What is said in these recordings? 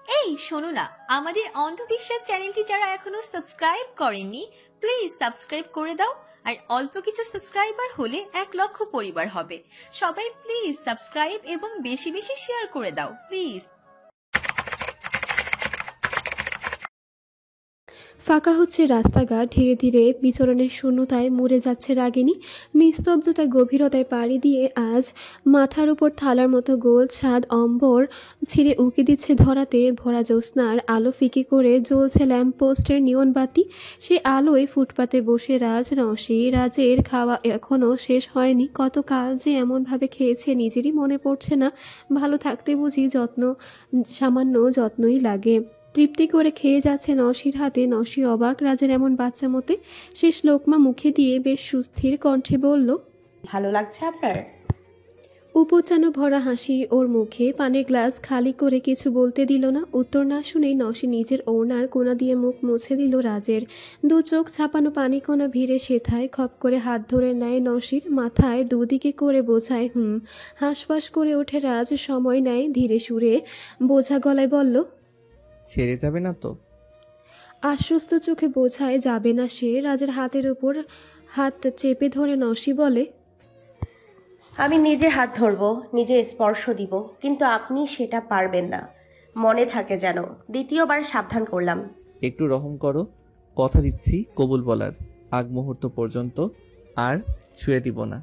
এই শোনো না, আমাদের অন্ধবিশ্বাস চ্যানেলটি যারা এখনো সাবস্ক্রাইব করেননি, প্লিজ সাবস্ক্রাইব করে দাও। আর অল্প কিছু সাবস্ক্রাইবার হলে 1,00,000 পরিবার হবে। সবাই প্লিজ সাবস্ক্রাইব এবং বেশি বেশি শেয়ার করে দাও প্লিজ। ফাঁকা হচ্ছে রাস্তাঘাট, ধীরে ধীরে বিচরণের শূন্যতায় মরে যাচ্ছে রাগিনী। নিস্তব্ধতায় গভীরতায় পাড়ি দিয়ে আজ মাথার উপর থালার মতো গোল ছাদ অম্বর ছিঁড়ে উকি দিচ্ছে ধরাতে। ভরা জ্যোৎস্নার আলো ফিকে করে জ্বলছে ল্যাম্পপোস্টের নিয়ন বাতি। সে আলোয় ফুটপাতে বসে নসি। রাজের খাওয়া এখনও শেষ হয়নি। কত কাল যে এমনভাবে খেয়েছে নিজেরই মনে পড়ছে না। ভালো থাকতে বুঝি সামান্য যত্নই লাগে। তৃপ্তি করে খেয়ে যাচ্ছে নসির হাতে। নসি অবাক রাজের এমন বাচ্চা মতে। শেষ লোকমা মুখে দিয়ে বেশ সুস্থির কণ্ঠে বলল, ভালো লাগছে আপনার? উপচানো ভরা হাসি ওর মুখে। পানির গ্লাস খালি করে কিছু বলতে দিল না। উত্তর না শুনেই নসি নিজের ওড়নার কোনা দিয়ে মুখ মুছে দিল রাজের। দু চোখ ছাপানো পানিকণা ভিড়ে সেথায় খপ করে হাত ধরে নেয় নসির। মাথায় দুদিকে করে বোঝায় হাঁসফাঁস করে ওঠে রাজ। সময় নেয় ধীরে সুরে বোঝা গলায় বলল, ছেড়ে যাবে না তো? আশ্বস্ত চোখে বোঝায় যাবে না সে। রাজের হাতের উপর হাত চেপে ধরে নসি বলে, আমি নিজে হাত ধরবো, নিজে স্পর্শ দিব, কিন্তু আপনি সেটা পারবেন না। মনে থাকে যেন। দ্বিতীয়বার সাবধান করলাম। একটু রহম করো, কথা দিচ্ছি কবুল বলার আগ মুহূর্ত পর্যন্ত আর ছুঁয়ে দিব না।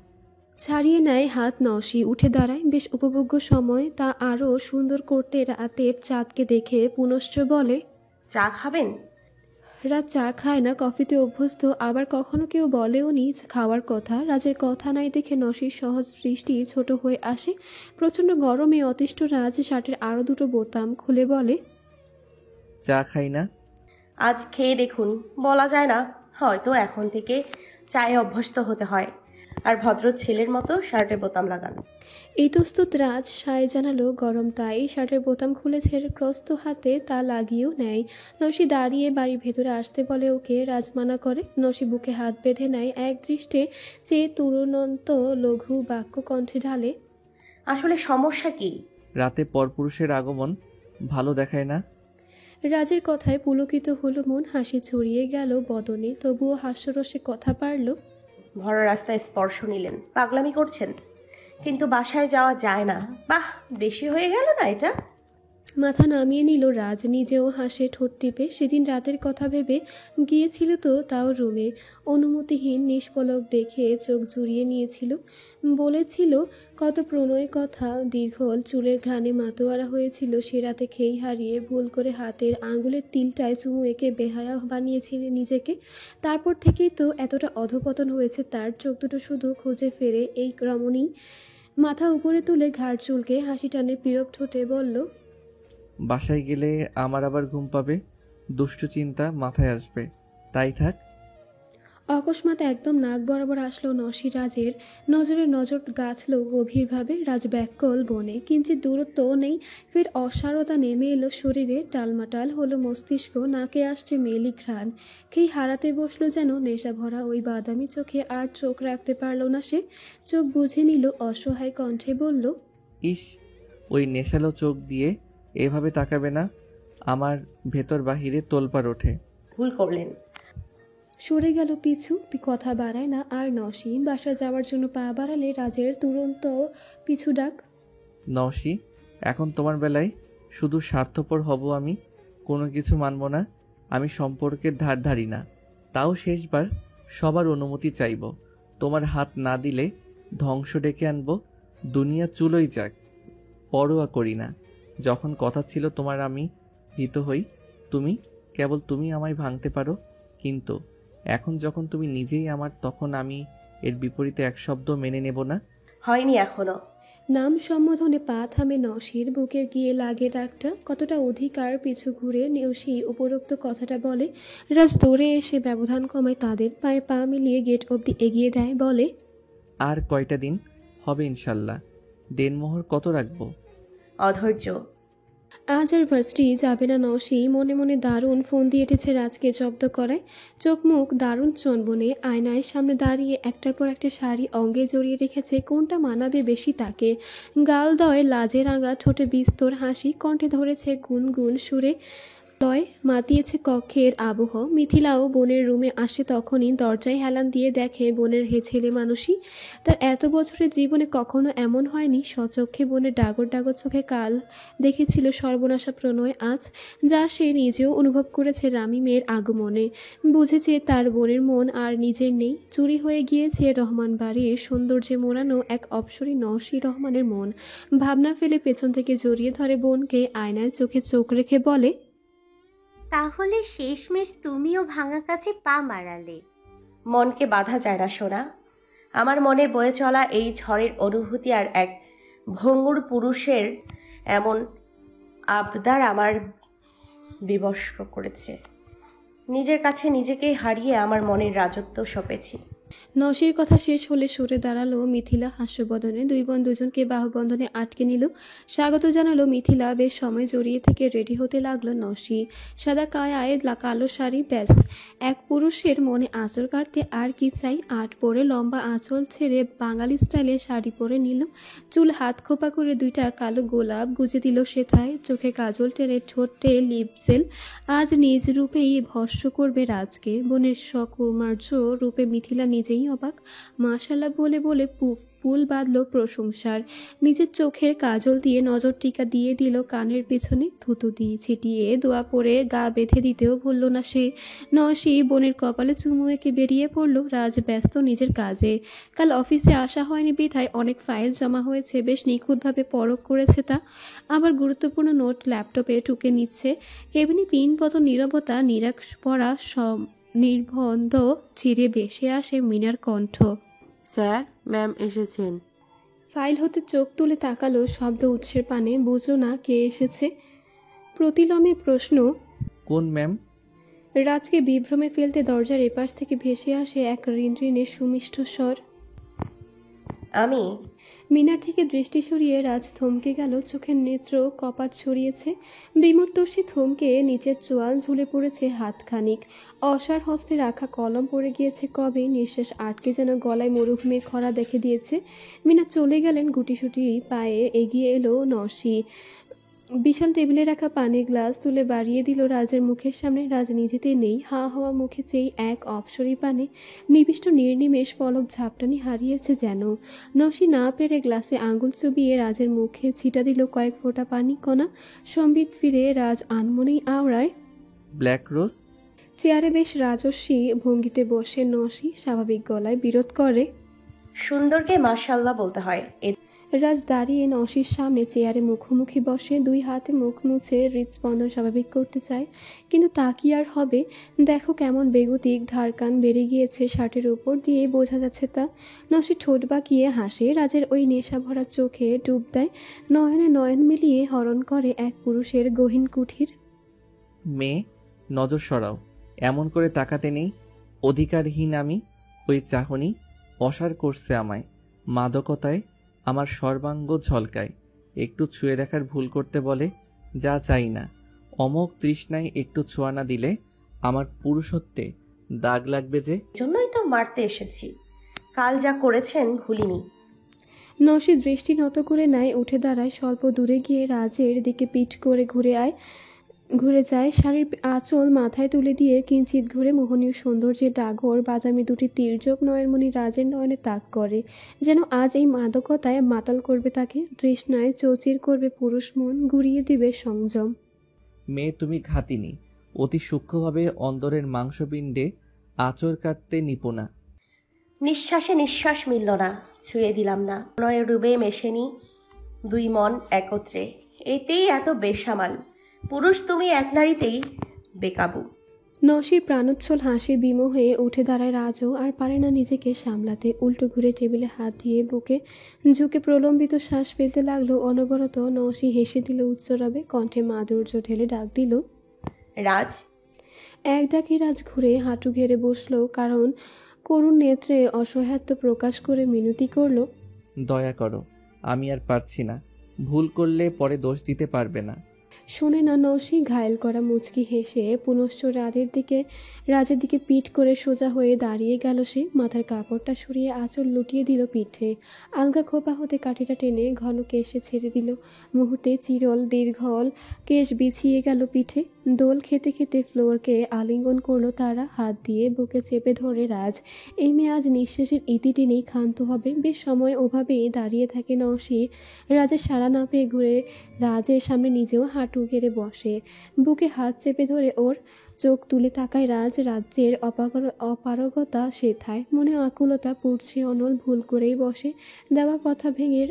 ছাড়িয়ে নেয় হাত নসি। উঠে দাঁড়ায়। বেশ উপভোগ্য সময় তা আরও সুন্দর করতে রাতের চাঁদকে দেখে পুনশ্চ বলে, চা খাবেন? রাত চা খায় না, কফিতে অভ্যস্ত। আবার কখনো কেউ বলেও নি খাওয়ার কথা। রাজের কথা নাই দেখে নসির সহজ দৃষ্টি ছোট হয়ে আসে। প্রচণ্ড গরমে অতিষ্ঠ রাজ শার্টের আরও দুটো বোতাম খুলে বলে, চা খাই না। আজ খেয়ে দেখুন, বলা যায় না। হয়তো এখন থেকে চায়ে অভ্যস্ত হতে হয়। আর ভদ্র ছেলের মতো শার্টে বোতাম লাগান। ইতস্তত রাজ সায় জানালো গরম তাই। শার্টের বোতাম খুলে ছেড়ে ক্রস্ত হাতে তা লাগিয়েও নেয়। নসি দাঁড়িয়ে বাড়ির ভেতরে আসতে বলে ওকে। রাজ মানা করে। নসি বুকে হাত বেঁধে নেয়। এক দৃষ্টে চেয়ে তুরুনন্ত লঘু বাক্য কণ্ঠে ঢালে, আসলে সমস্যা কি? রাতে পরপুরুষের আগমন ভালো দেখায় না। রাজের কথায় পুলকিত হলো মন। হাসি ছড়িয়ে গেল বদনে। তবুও হাস্যরসে কথা পারল, ভরা রাস্তায় স্পর্শ নিলেন, পাগলামি করছেন। কিন্তু বাসায় যাওয়া যায় না। বাহ, বেশি হয়ে গেল না এটা? মাথা নামিয়ে নিল রাজ। নিজেও হাসে ঠোঁট টিপে। সেদিন রাতের কথা ভেবে গিয়েছিল তো তাও রুমে। অনুমতিহীন নিষ্পলক দেখে চোখ জুড়িয়ে নিয়েছিল। বলেছিল কত প্রণয় কথা। দীর্ঘল চুলের ঘ্রাণে মাতোয়ারা হয়েছিল সে রাতে। খেই হারিয়ে ভুল করে হাতের আঙুলের তিলটায় চুমু এঁকে বেহায়া বানিয়েছিল নিজেকে। তারপর থেকেই তো এতটা অধপতন হয়েছে তার। চোখ দুটো শুধু খুঁজে ফেরে এই রমণী। মাথা উপরে তুলে ঘাড় চুলকে হাসি টানে পীড়ক ঠোঁটে বলল, বাসায় গেলে আমার আবার ঘুম পাবে, দুষ্টু চিন্তা মাথায় আসবে, তাই থাক। অকস্মাৎ একদম নাক বরাবর আসলো নসি রাজের। নজরে নজর গাঁথল গভীরভাবে। রাজ ব্যাকল বনে। কিঞ্চিত দূরত্ব নেই। ফের অসারতা নেমে এলো শরীরে। টালমাটাল হলো মস্তিষ্ক। নাকে আসছে মেলি ঘ্রাণ। খেই হারাতে বসলো যেন নেশা ভরা ওই বাদামি চোখে। আর চোখ রাখতে পারল না সে। চোখ বুঝে নিল অসহায় কণ্ঠে বলল, ইস, ওই নেশালো চোখ দিয়ে এভাবে তাকাবে না। আমার ভেতর বাহিরে তোলপাড় ওঠে। ভুল করলেন। সরে গেল পিছু। কথা বাড়ায় না আর নসি। বাসা যাওয়ার জন্য পা বাড়ালে রাজের তুরন্ত পিছু ডাক, নওশি, এখন তোমার বেলায় শুধু স্বার্থপর হব আমি, কোনো কিছু মানব না। আমি সম্পর্কের ধার ধারি না, তাও শেষবার সবার অনুমতি চাইব। তোমার হাত না দিলে ধ্বংস ডেকে আনব। দুনিয়া চুলোই যাক, পরোয়া করি না। যখন কথা ছিল তোমার আমি ভীত হই, কেবল তুমি আমায় ভাঙতে পারো। কিন্তু এখন যখন তুমি নিজেই আমার, তখন আমি এর বিপরীতে এক শব্দ মেনে নেব না। হয়নি এখনো। নাম সম্বোধনে পা থামে নসির। বুকে গিয়ে লাগে ডাকটা। কতটা অধিকার পিছু ঘুরে নসি উপরোক্ত কথাটা বলে। রাজ দৌড়ে এসে ব্যবধান কমায় তাদের। পায়ে পা মিলিয়ে গেট অবধি এগিয়ে দেয়। বলে, আর কয়টা দিন হবে ইনশাল্লাহ? দেনমোহর কত রাখবো? অধৈর্য। আজ আর ভার্সিটি যাবে না নসি মনে মনে দারুণ ফোন দিয়ে এটেছে রাজকে জব্দ করায়। চোখ মুখ দারুণ চনবনে আয়নায় সামনে দাঁড়িয়ে একটার পর একটা শাড়ি অঙ্গে জড়িয়ে রেখেছে, কোনটা মানাবে বেশি তাকে। গালদয় লাজে রাঙা, ঠোঁটে বিস্তর হাসি, কণ্ঠে ধরেছে গুনগুন সুরে লয়, মাতিয়েছে কক্ষের আবহ। মিথিলাও বোনের রুমে আসে তখনই দরজায় হেলান দিয়ে দেখে বোনের ছেলে মানুষই। তার এত বছরের জীবনে কখনো এমন হয়নি স্বচক্ষে বোনের ডাগর ডাগর চোখে কাল দেখেছিল সর্বনাশা প্রণয় আজ, যা সে নিজেও অনুভব করেছে রামিমের আগমনে। বুঝেছে তার বোনের মন আর নিজের নেই, চুরি হয়ে গিয়েছে রহমান বাড়ির সৌন্দর্যে মোড়ানো এক অপসরী নসি রহমানের মন। ভাবনা ফেলে পেছন থেকে জড়িয়ে ধরে বোনকে, আয়নায় চোখে চোখ রেখে বলে, তাহলে শেষমেশ তুমিও ভাঙা কাছে পা মারালে। মনকে বাধা যায় না সোনা। আমার মনে বয়ে চলা এই ঝড়ের অনুভূতি আর এক ভঙ্গুর পুরুষের এমন আবদার আমার বিবশ করেছে। নিজের কাছে নিজেকেই হারিয়ে আমার মনের রাজত্ব সঁপেছি। নসির কথা শেষ হলে সরে দাঁড়ালো মিথিলা হাস্যবদনে। দুই বোন দুজনকে বাহুবন্ধনে আটকে নিল, স্বাগত জানালো মিথিলা। বেশ সময় জড়িয়ে থেকে রেডি হতে লাগলো নসি। সাদা কায়ায় কালো শাড়ি, ব্যাস। এক পুরুষের মনে আঁচল কাটতে আর কি চাই। আট পরে লম্বা আঁচল ছেড়ে বাঙালি স্টাইলে শাড়ি পরে নিল, চুল হাত খোপা করে দুইটা কালো গোলাপ গুজে দিল সেথায়, চোখে কাজল টেনে, ঠোঁটে লিপজেল। আজ নিজ রূপেই ভস্য করবে রাজকে। বোনের সকৌমার্য রূপে মিথিলা নিজেই অবাক। মাশাল্লাহ বলে বলে পুল বাঁধল প্রশংসার। নিজের চোখের কাজল দিয়ে নজর টিকা দিয়ে দিল কানের পেছনে, থুতু দিয়ে ছিটিয়ে দোয়া পরে গা বেঁধে দিতেও ভুলল না সে। নসি বোনের কপালে চুমু এঁকে বেরিয়ে পড়ল। রাজ ব্যস্ত নিজের কাজে। কাল অফিসে আসা হয়নি বিধায় অনেক ফাইল জমা হয়েছে, বেশ নিখুঁতভাবে পরখ করেছে তা। আবার গুরুত্বপূর্ণ নোট ল্যাপটপে টুকে নিচ্ছে। কেবিনে পিনপত নীরবতা, নিরাশ পড়া সব নির্বন্ধ চিরে ভেসে আসে মিনার কণ্ঠ। স্যার, ম্যাম এসেছেন। ফাইল হতে চোখ তুলে তাকালো, শব্দ উৎসের পানে, বুঝলো না কে এসেছে। প্রতিলমের প্রশ্ন, কোন ম্যাম? রাজকে বিভ্রমে ফেলতে দরজার এপাশ থেকে ভেসে আসে এক ঋণঋণের সুমিষ্ট স্বর। আমি মিনার থেকে দৃষ্টি সরিয়ে রাজ থমকে গেল, চোখের নেত্র কপাট ছড়িয়েছে। বিমূর্তসী থমকে নিচের চোয়াল ঝুলে পড়েছে হাতখানিক। অসার হস্তে রাখা কলম পড়ে গিয়েছে কবে, নিঃশ্বাস আটকে যেন গলায় মরুভূমির খরা দেখে দিয়েছে। মিনা চলে গেলেন, গুটিসুটি পায়ে এগিয়ে এলো নসি। বিশাল টেবিলে রাখা পানির গ্লাস তুলে বাড়িয়ে দিল রাজের মুখের সামনে। রাজ নিজেতে নেই, হা হওয়া মুখে চেয়ে এক অপসরী পানে নিবিষ্ট নির্নিমেষ পলক ঝাপটানি হারিয়েছে যেন। নসি না পেরে গ্লাসে আঙুল চুবিয়ে রাজের মুখে ছিটা দিল কয়েক ফোঁটা পানি কণা। সম্বিত ফিরে রাজ আনমনেই আওড়ায়, ব্ল্যাক রোজ। চেয়ারে বেশ রাজস্বী ভঙ্গিতে বসে নসি স্বাভাবিক গলায় বিরোধ করে, সুন্দরকে মাশাআল্লাহ বলতে হয়। রাজ দাঁড়িয়ে নসির সামনে চেয়ারে মুখোমুখি বসে, দুই হাতে মুখ মুছে হৃদস্পন্দন স্বাভাবিক করতে চায়, কিন্তু তা কি আর হবে। দেখো কেমন বেগতিক, ধারকান বেড়ে গিয়েছে শার্টের উপর দিয়ে, বোঝা যাচ্ছে তা। নসি ঠোঁট বাঁকিয়ে হাসে, রাজের ওই নেশা ভরা চোখে ডুব দেয়, নয়নে নয়ন মিলিয়ে হরণ করে এক পুরুষের গহীন কুঠির। মেয়ে, নজর সরাও, এমন করে তাকাতে নেই। অধিকারহীন আমি। ওই চাহনি অসার করছে আমায়। মাদকতায় আমার সর্বাঙ্গ ঝলকায়। একটু ছুঁয়ে দেখার ভুল করতে বলে, যা চাই না। অমোঘ তৃষ্ণায় একটু ছোঁয়া না দিলে আমার পুরুষত্বে দাগ লাগবে যে। জন্যই তো মারতে এসেছি। কাল যা করেছেন ভুলিনি। নসি দৃষ্টি নত করে নেয়, উঠে দাঁড়ায়, স্বল্প দূরে গিয়ে রাজের দিকে পিঠ করে ঘুরে যায়। শাড়ির আঁচল মাথায় তুলে দিয়ে কিঞ্চিত ঘুরে মোহনীয় সৌন্দর্যের ডাগর বাদামি দুটি তির্যক নয়নমণি রাজের নয়নে তাক করে, যেন আজ এই মাদকতায় মাতাল করবে তাকে, তৃষ্ণায় চৌচির করবে পুরুষ মন, গুড়িয়ে দিবে সংযম। মেয়ে, তুমি ঘাতিনি, অতি সূক্ষ্মভাবে অন্দরের মাংসপিণ্ডে আঁচড় কাটতে নিপুণা। নিঃশ্বাসে নিঃশ্বাস মিলল না, ছুঁয়ে দিলাম না। নয় ডুবে মেশেনি দুই মন একত্রে, এতেই এত বেসামাল। পুরুষ তুমি এক নারীতেই বেকাবু। নসির প্রাণোচ্ছল হাসির বিমোহে উঠে দাঁড়ায় রাজও, আর পারে না নিজেকে সামলাতে। উল্টো ঘুরে টেবিলে হাত দিয়ে বুকে ঝুঁকে প্রলম্বিত শ্বাস ফেলতে লাগলো অনবরত। নসি হেসে দিল উচ্চরবে, কণ্ঠে মাধুর্য ঢেলে ডাক দিল, রাজ। এক ডাকে রাজ ঘুরে হাঁটু ঘেরে বসলো, কারণ করুণ নেত্রে অসহায়ত্ব প্রকাশ করে মিনতি করল, দয়া করো, আমি আর পারছি না। ভুল করলে পরে দোষ দিতে পারবে না। শোনে না নওশী ঘায়েল করা মুচকি হেসে পুনশ্চ রাজের দিকে পিঠ করে সোজা হয়ে দাঁড়িয়ে গেল সে। মাথার কাপড়টা সরিয়ে আঁচল লুটিয়ে দিল পিঠে। আলগা খোপা হতে কাঠিটা টেনে ঘন কেশে ছেড়ে দিল। মুহূর্তে চিরল দীর্ঘল কেশ বিছিয়ে গেল পিঠে। দোল খেতে খেতে ফ্লোরকে আলিঙ্গন করলো তারা। হাত দিয়ে বুকে চেপে ধরে রাজ। এই মেয়ে আজ নিঃশ্বাসের ইতি টেনেই ক্ষান্ত হবে। বেশ সময় ওভাবেই দাঁড়িয়ে থাকে নওশী। রাজের সাড়া না পেয়ে ঘুরে রাজের সামনে নিজেও হাঁটু গেড়ে বসে। বুকে হাত চেপে ধরে ওর। চোখ তুলে তাকায় রাজ। রাজ্যের অপারগতা শেথায়। মনে আকুলতা পুড়ছে অনল। ভুল করেই বসে। দেওয়া কথা ভেঙে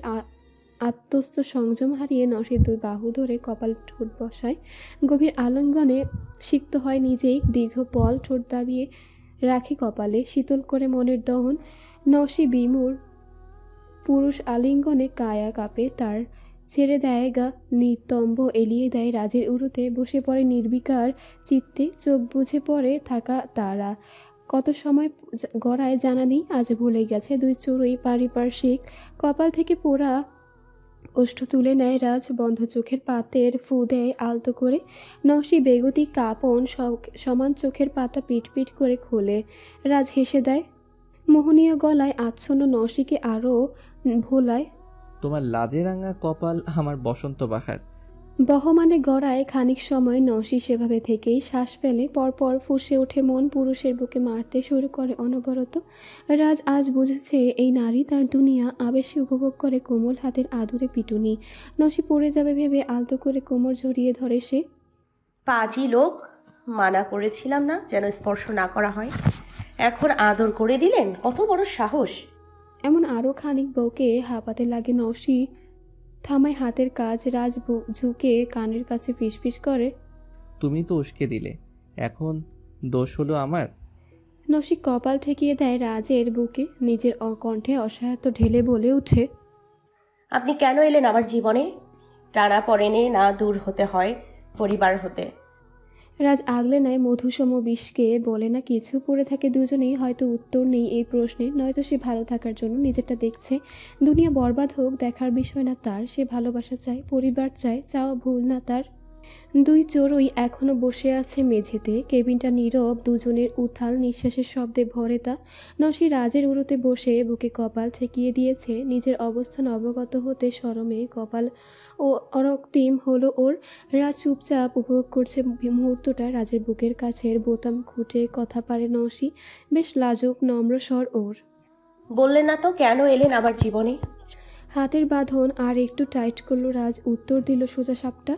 আত্মস্থ সংযম হারিয়ে নওশীর দুই বাহু ধরে কপাল ঠোঁট বসায়। গভীর আলিঙ্গনে সিক্ত হয় নিজেই। দীর্ঘ পল ঠোঁট দাবিয়ে রাখে কপালে। শীতল করে মনের দহন। নওশী বিমূঢ় পুরুষ আলিঙ্গনে কায়া কাঁপে তার। ছেড়ে দেয় গা নিতম্ব এলিয়ে দেয় রাজের উরুতে। বসে পড়ে নির্বিকার চিত্তে। চোখ বুঝে পড়ে থাকা তারা। কত সময় গড়ায় জানা নেই। আজ ভুলে গেছে দুই চড়ুই পারিপার্শ্বিক। কপাল থেকে পোড়া ওষ্ঠ তুলে নেয় রাজ। বন্ধ চোখের পাতের ফু দেয় আলতো করে। নওশী বেগতিক কাঁপন সমান চোখের পাতা পিট পিট করে খোলে। রাজ হেসে দেয়। মোহনীয় গলায় আচ্ছন্ন নওশীকে আরও ভোলায়। তোমার লাজে রাঙা কপাল আমার বসন্ত বাহার। বহমানে গড়ায় খানিক সময় নওশী সেভাবে থেকেই শ্বাস ফেলে। পরপর ফুঁসে ওঠে মন। পুরুষের বুকে মারতে শুরু করে অনবরত। রাজ আজ বুঝেছে এই নারী তার দুনিয়া। আবেশে উপভোগ করে কোমল হাতের আদুরে পিটুনি। নওশী পড়ে যাবে ভেবে আলতো করে কোমর জড়িয়ে ধরে সে। পাজি লোক, মানা করেছিলাম না যেন স্পর্শ না করা হয়, এখন আদর করে দিলেন? কত বড় সাহস! এমন আরও খানিক বউকে হাঁপাতে লাগে নওশী। থামায় হাতের কাজ। রাজ ঝুঁকে কানের কাছে ফিসফিস করে, তুমি তো উস্কে দিলে, এখন দোষ হলো আমার। নওশী কপাল ঠেকিয়ে দেয় রাজের বুকে। নিজের কণ্ঠে অসহায়ত্ব ঢেলে বলে ওঠে, আপনি কেন এলেন আমার জীবনে? টানা পড়েনে না দূর হতে হয় পরিবার হতে। রাজ আগলে নেয় মধুসম বিষকে। বলে না কিছু। পড়ে থাকে দুজনেই। হয়তো উত্তর নেই এই প্রশ্নে, নয়তো সে ভালো থাকার জন্য নিজেরটা দেখছে। দুনিয়া বরবাদ হোক দেখার বিষয় না তার। সে ভালোবাসা চায়, পরিবার চায়, চাওয়া ভুল না তার। দুই চড়ুই এখনো বসে আছে মেঝেতে। কেবিনটা নীরব। দুজনের উথাল নিঃশ্বাসের শব্দে ভরে তা। নওশী রাজের উরুতে বসে বুকে কপাল ঠেকিয়ে দিয়েছে। নিজের অবস্থান অবগত হতে শরমে কপাল ও অরক্তিম হলো ওর। রাজ চুপচাপ উপভোগ করছে মুহূর্তটা। রাজের বুকের কাছের বোতাম খুঁটে কথা পারে নওশী। বেশ লাজুক নম্র স্বর ওর। বললেন না তো কেন এলেন আমার জীবনে? হাতের বাঁধন আর একটু টাইট করলো রাজ। উত্তর দিল সোজা সাপটা,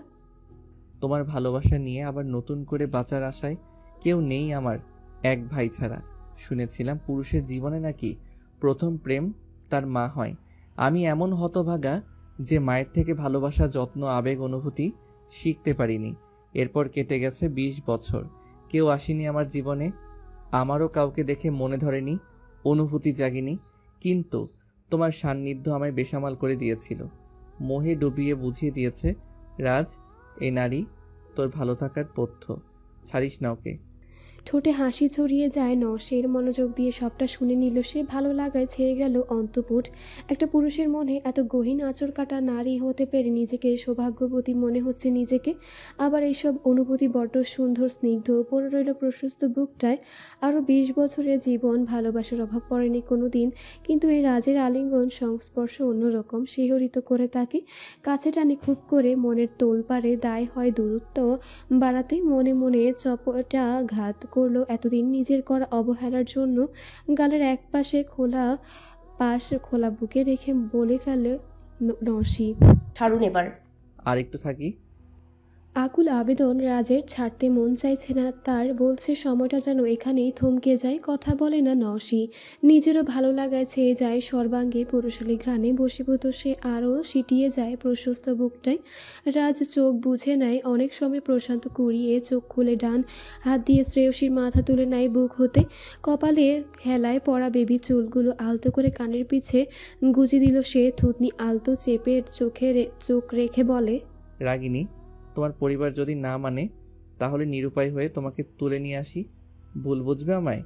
তোমার ভালোবাসা নিয়ে আবার নতুন করে বাঁচার আশায়। কেউ নেই আমার এক ভাই ছাড়া। শুনেছিলাম পুরুষের জীবনে নাকি প্রথম প্রেম তার মা হয়। আমি এমন হতভাগা যে মায়ের থেকে ভালোবাসা, যত্ন, আবেগ, অনুভূতি শিখতে পারিনি। এরপর কেটে গেছে 20 বছর। কেউ আসেনি আমার জীবনে। আমারও কাউকে দেখে মনে ধরেনি, অনুভূতি জাগেনি। কিন্তু তোমার সান্নিধ্য আমায় বেসামাল করে দিয়েছিল। মোহে ডুবিয়ে বুঝিয়ে দিয়েছে, রাজ, এই নারী তোর ভালো থাকার পথ্য। ছাড়িস না ওকে। ঠোঁটে হাসি ছড়িয়ে যায় নওশীর। মনোযোগ দিয়ে সবটা শুনে নিল সে। ভালো লাগায় ছেয়ে গেল অন্তপুট। একটা পুরুষের মনে এত গহীন আঁচড় কাটা নারী হতে পেরে নিজেকে সৌভাগ্যবতী মনে হচ্ছে নিজেকে। আবার এইসব অনুভূতি বড্ড সুন্দর, স্নিগ্ধ পড়ে রইল প্রশস্ত বুকটায়। আরও 20 বছরের জীবন ভালোবাসার অভাব পড়েনি কোনো দিন। কিন্তু এই রাজের আলিঙ্গন সংস্পর্শ অন্যরকম। শিহরিত করে তাকে কাছে টানে খুব করে। মনের তোলপাড়ে দায় হয় দূরত্ব বাড়াতে। মনে মনে চপটা ঘাত করলো এতদিন নিজের করা অবহেলার জন্য। গালের এক পাশে খোলা বুকে রেখে বলে ফেলে নওশী, ছাড়ুন এবার। আর একটু থাকি। আকুল আবেদন রাজের। ছাড়তে মন চাইছে না তার। বলছে সময়টা যেন এখানেই থমকে যায়। কথা বলে না নওশী। নিজেরও ভালো লাগায় ছেয়ে যায় সর্বাঙ্গে পুরুষালী ঘ্রাণে। বশীভূত সে আরও সিটিয়ে যায় প্রশস্ত বুকটায়। রাজ চোখ বুঝে নেয় অনেক সময় প্রশান্ত কুড়িয়ে। চোখ খুলে ডান হাত দিয়ে শ্রেয়সীর মাথা তুলে নেয় বুক হতে। কপালে খেলায় পড়া বেবি চুলগুলো আলতো করে কানের পিছে গুজে দিল সে। থুতনি আলতো চেপে চোখ রেখে বলে, রাগিনী, তোমার পরিবার যদি না মানে তাহলে নিরুপায় হয়ে তোমাকে তুলে নিয়ে আসি। ভুল বুঝবে আমায়?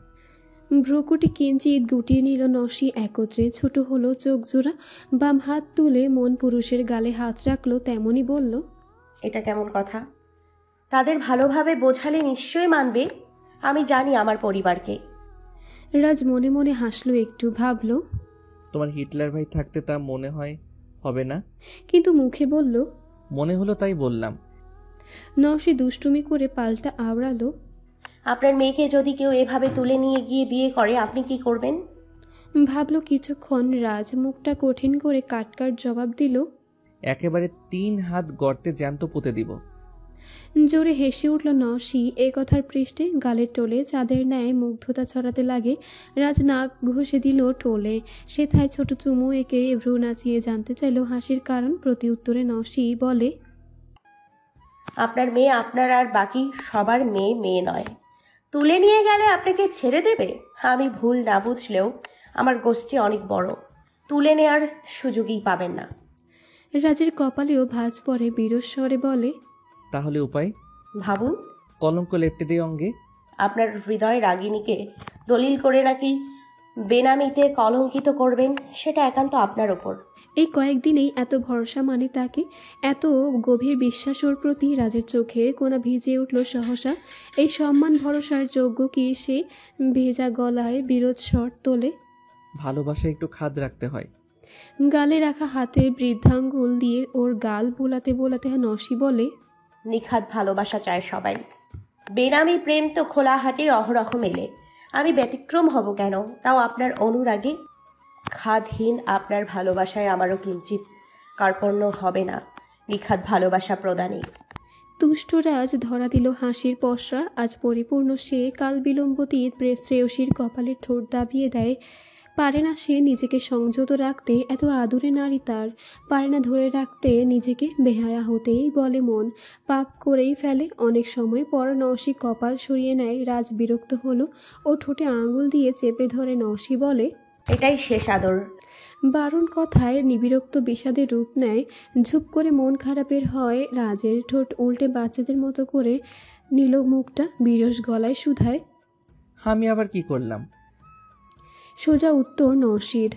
ভ্রুকুটি কিঞ্চিত গুটিয়ে নিল নওশী। একত্রে ছোট হলো চোখ জোড়া। বাম হাত তুলে মন পুরুষের গালে হাত রাখলো। তেমনই বলল, এটা কেমন কথা? তাদের ভালোভাবে বোঝালে নিশ্চয়ই মানবে। আমি জানি আমার পরিবারকে। রাজ মনে মনে হাসলো, একটু ভাবলো, তোমার হিটলার ভাই থাকতে তা মনে হয় হবে না। কিন্তু মুখে বলল। মনে হলো তাই বললাম। নওশী দুষ্টুমি করে পাল্টা আওড়ালো, আপনার মেয়েকে যদি কেউ এভাবে তুলে নিয়ে গিয়ে বিয়ে করে আপনি কি করবেন? ভাবলো কিছুক্ষণ। রাজ মুখটা কঠিন করে কাটকাট জবাব দিল, একেবারে 3 হাত গর্তে জ্যান্ত পুঁতে দিব। জোরে হেসে উঠল নওশী। এ কথার পৃষ্ঠে গালের টোলে চাঁদের ন্যায় মুগ্ধতা ছড়াতে লাগে। রাজ নাক ঘষে দিল টোলে, সেথায় ছোট চুমু এঁকে ভ্রু নাচিয়ে জানতে চাইল হাসির কারণ। প্রতি উত্তরে নওশী বলে, আপনার মেয়ে আপনার আর বাকি সবার মেয়ে মেয়ে নয়। তুলে নিয়ে গেলে আপনাকে ছেড়ে দেবে? আমি ভুল না বুঝলেও আমার গোষ্ঠী অনেক বড়, তুলে নেওয়ার সুযোগই পাবেন না। রাজের কপালেও ভাঁজ পড়ে, বিরস স্বরে বলে, তাহলে উপায়? ভাবুন। কলঙ্ক লেপটে দিয়ে অঙ্গে। আপনার হৃদয় রাগিনীকে দলিল করে নাকি বেনামিতে কলঙ্কিত করবেন সেটা একান্ত আপনার ওপর। এই কয়েকদিনেই এত ভরসা মানে তাকে, এত গভীর বিশ্বাস ওর প্রতি। রাজের চোখের কোনা ভিজে উঠল সহসা। এই সম্মান ভরসার যোগ্য কি সে? ভেজা গলায় বিরোধ স্বর তোলে। ভালোবাসা একটু খাদ রাখতে হয়। গালে রাখা হাতের বৃদ্ধাঙ্গুল দিয়ে ওর গাল বোলাতে বোলাতে নওশী বলে, নিখাদ ভালোবাসা চায় সবাই। বেনামি প্রেম তো খোলা হাটে অহরহ মেলে। আমি ব্যতিক্রম হব কেন, তাও আপনার অনুরাগে? খাদহীন আপনার ভালোবাসায় আমারও কিঞ্চিত কার্পণ্য হবে না নিখাদ ভালোবাসা প্রদানে। তুষ্ট রাজ ধরা দিল হাসির পসরা আজ পরিপূর্ণ। সে কাল বিলম্বতীর শ্রেয়সীর কপালে ঠোঁট দাবিয়ে দেয়। পারে না সে নিজেকে সংযত রাখতে, এত আদুরে নারী তার। পারে না ধরে রাখতে নিজেকে, বেহায়া হতেই বলে মন। পাপ করেই ফেলে অনেক সময়। পর নওশী কপাল সরিয়ে নেয়। রাজ বিরক্ত হলো, ও ঠোঁটে আঙুল দিয়ে চেপে ধরে। নওশী বলে, এটাই শেষ আদর। বারণ কথায় নিবিরক্ত বিষাদের রূপ নেয়। ঝুপ করে মন খারাপের হয় রাজের। ঠোঁট উল্টে বাচ্চাদের মতো করে নিল মুখটা, বিরস গলায় শুধায়, আমি আবার কি করলাম? সোজা উত্তর নওশীর।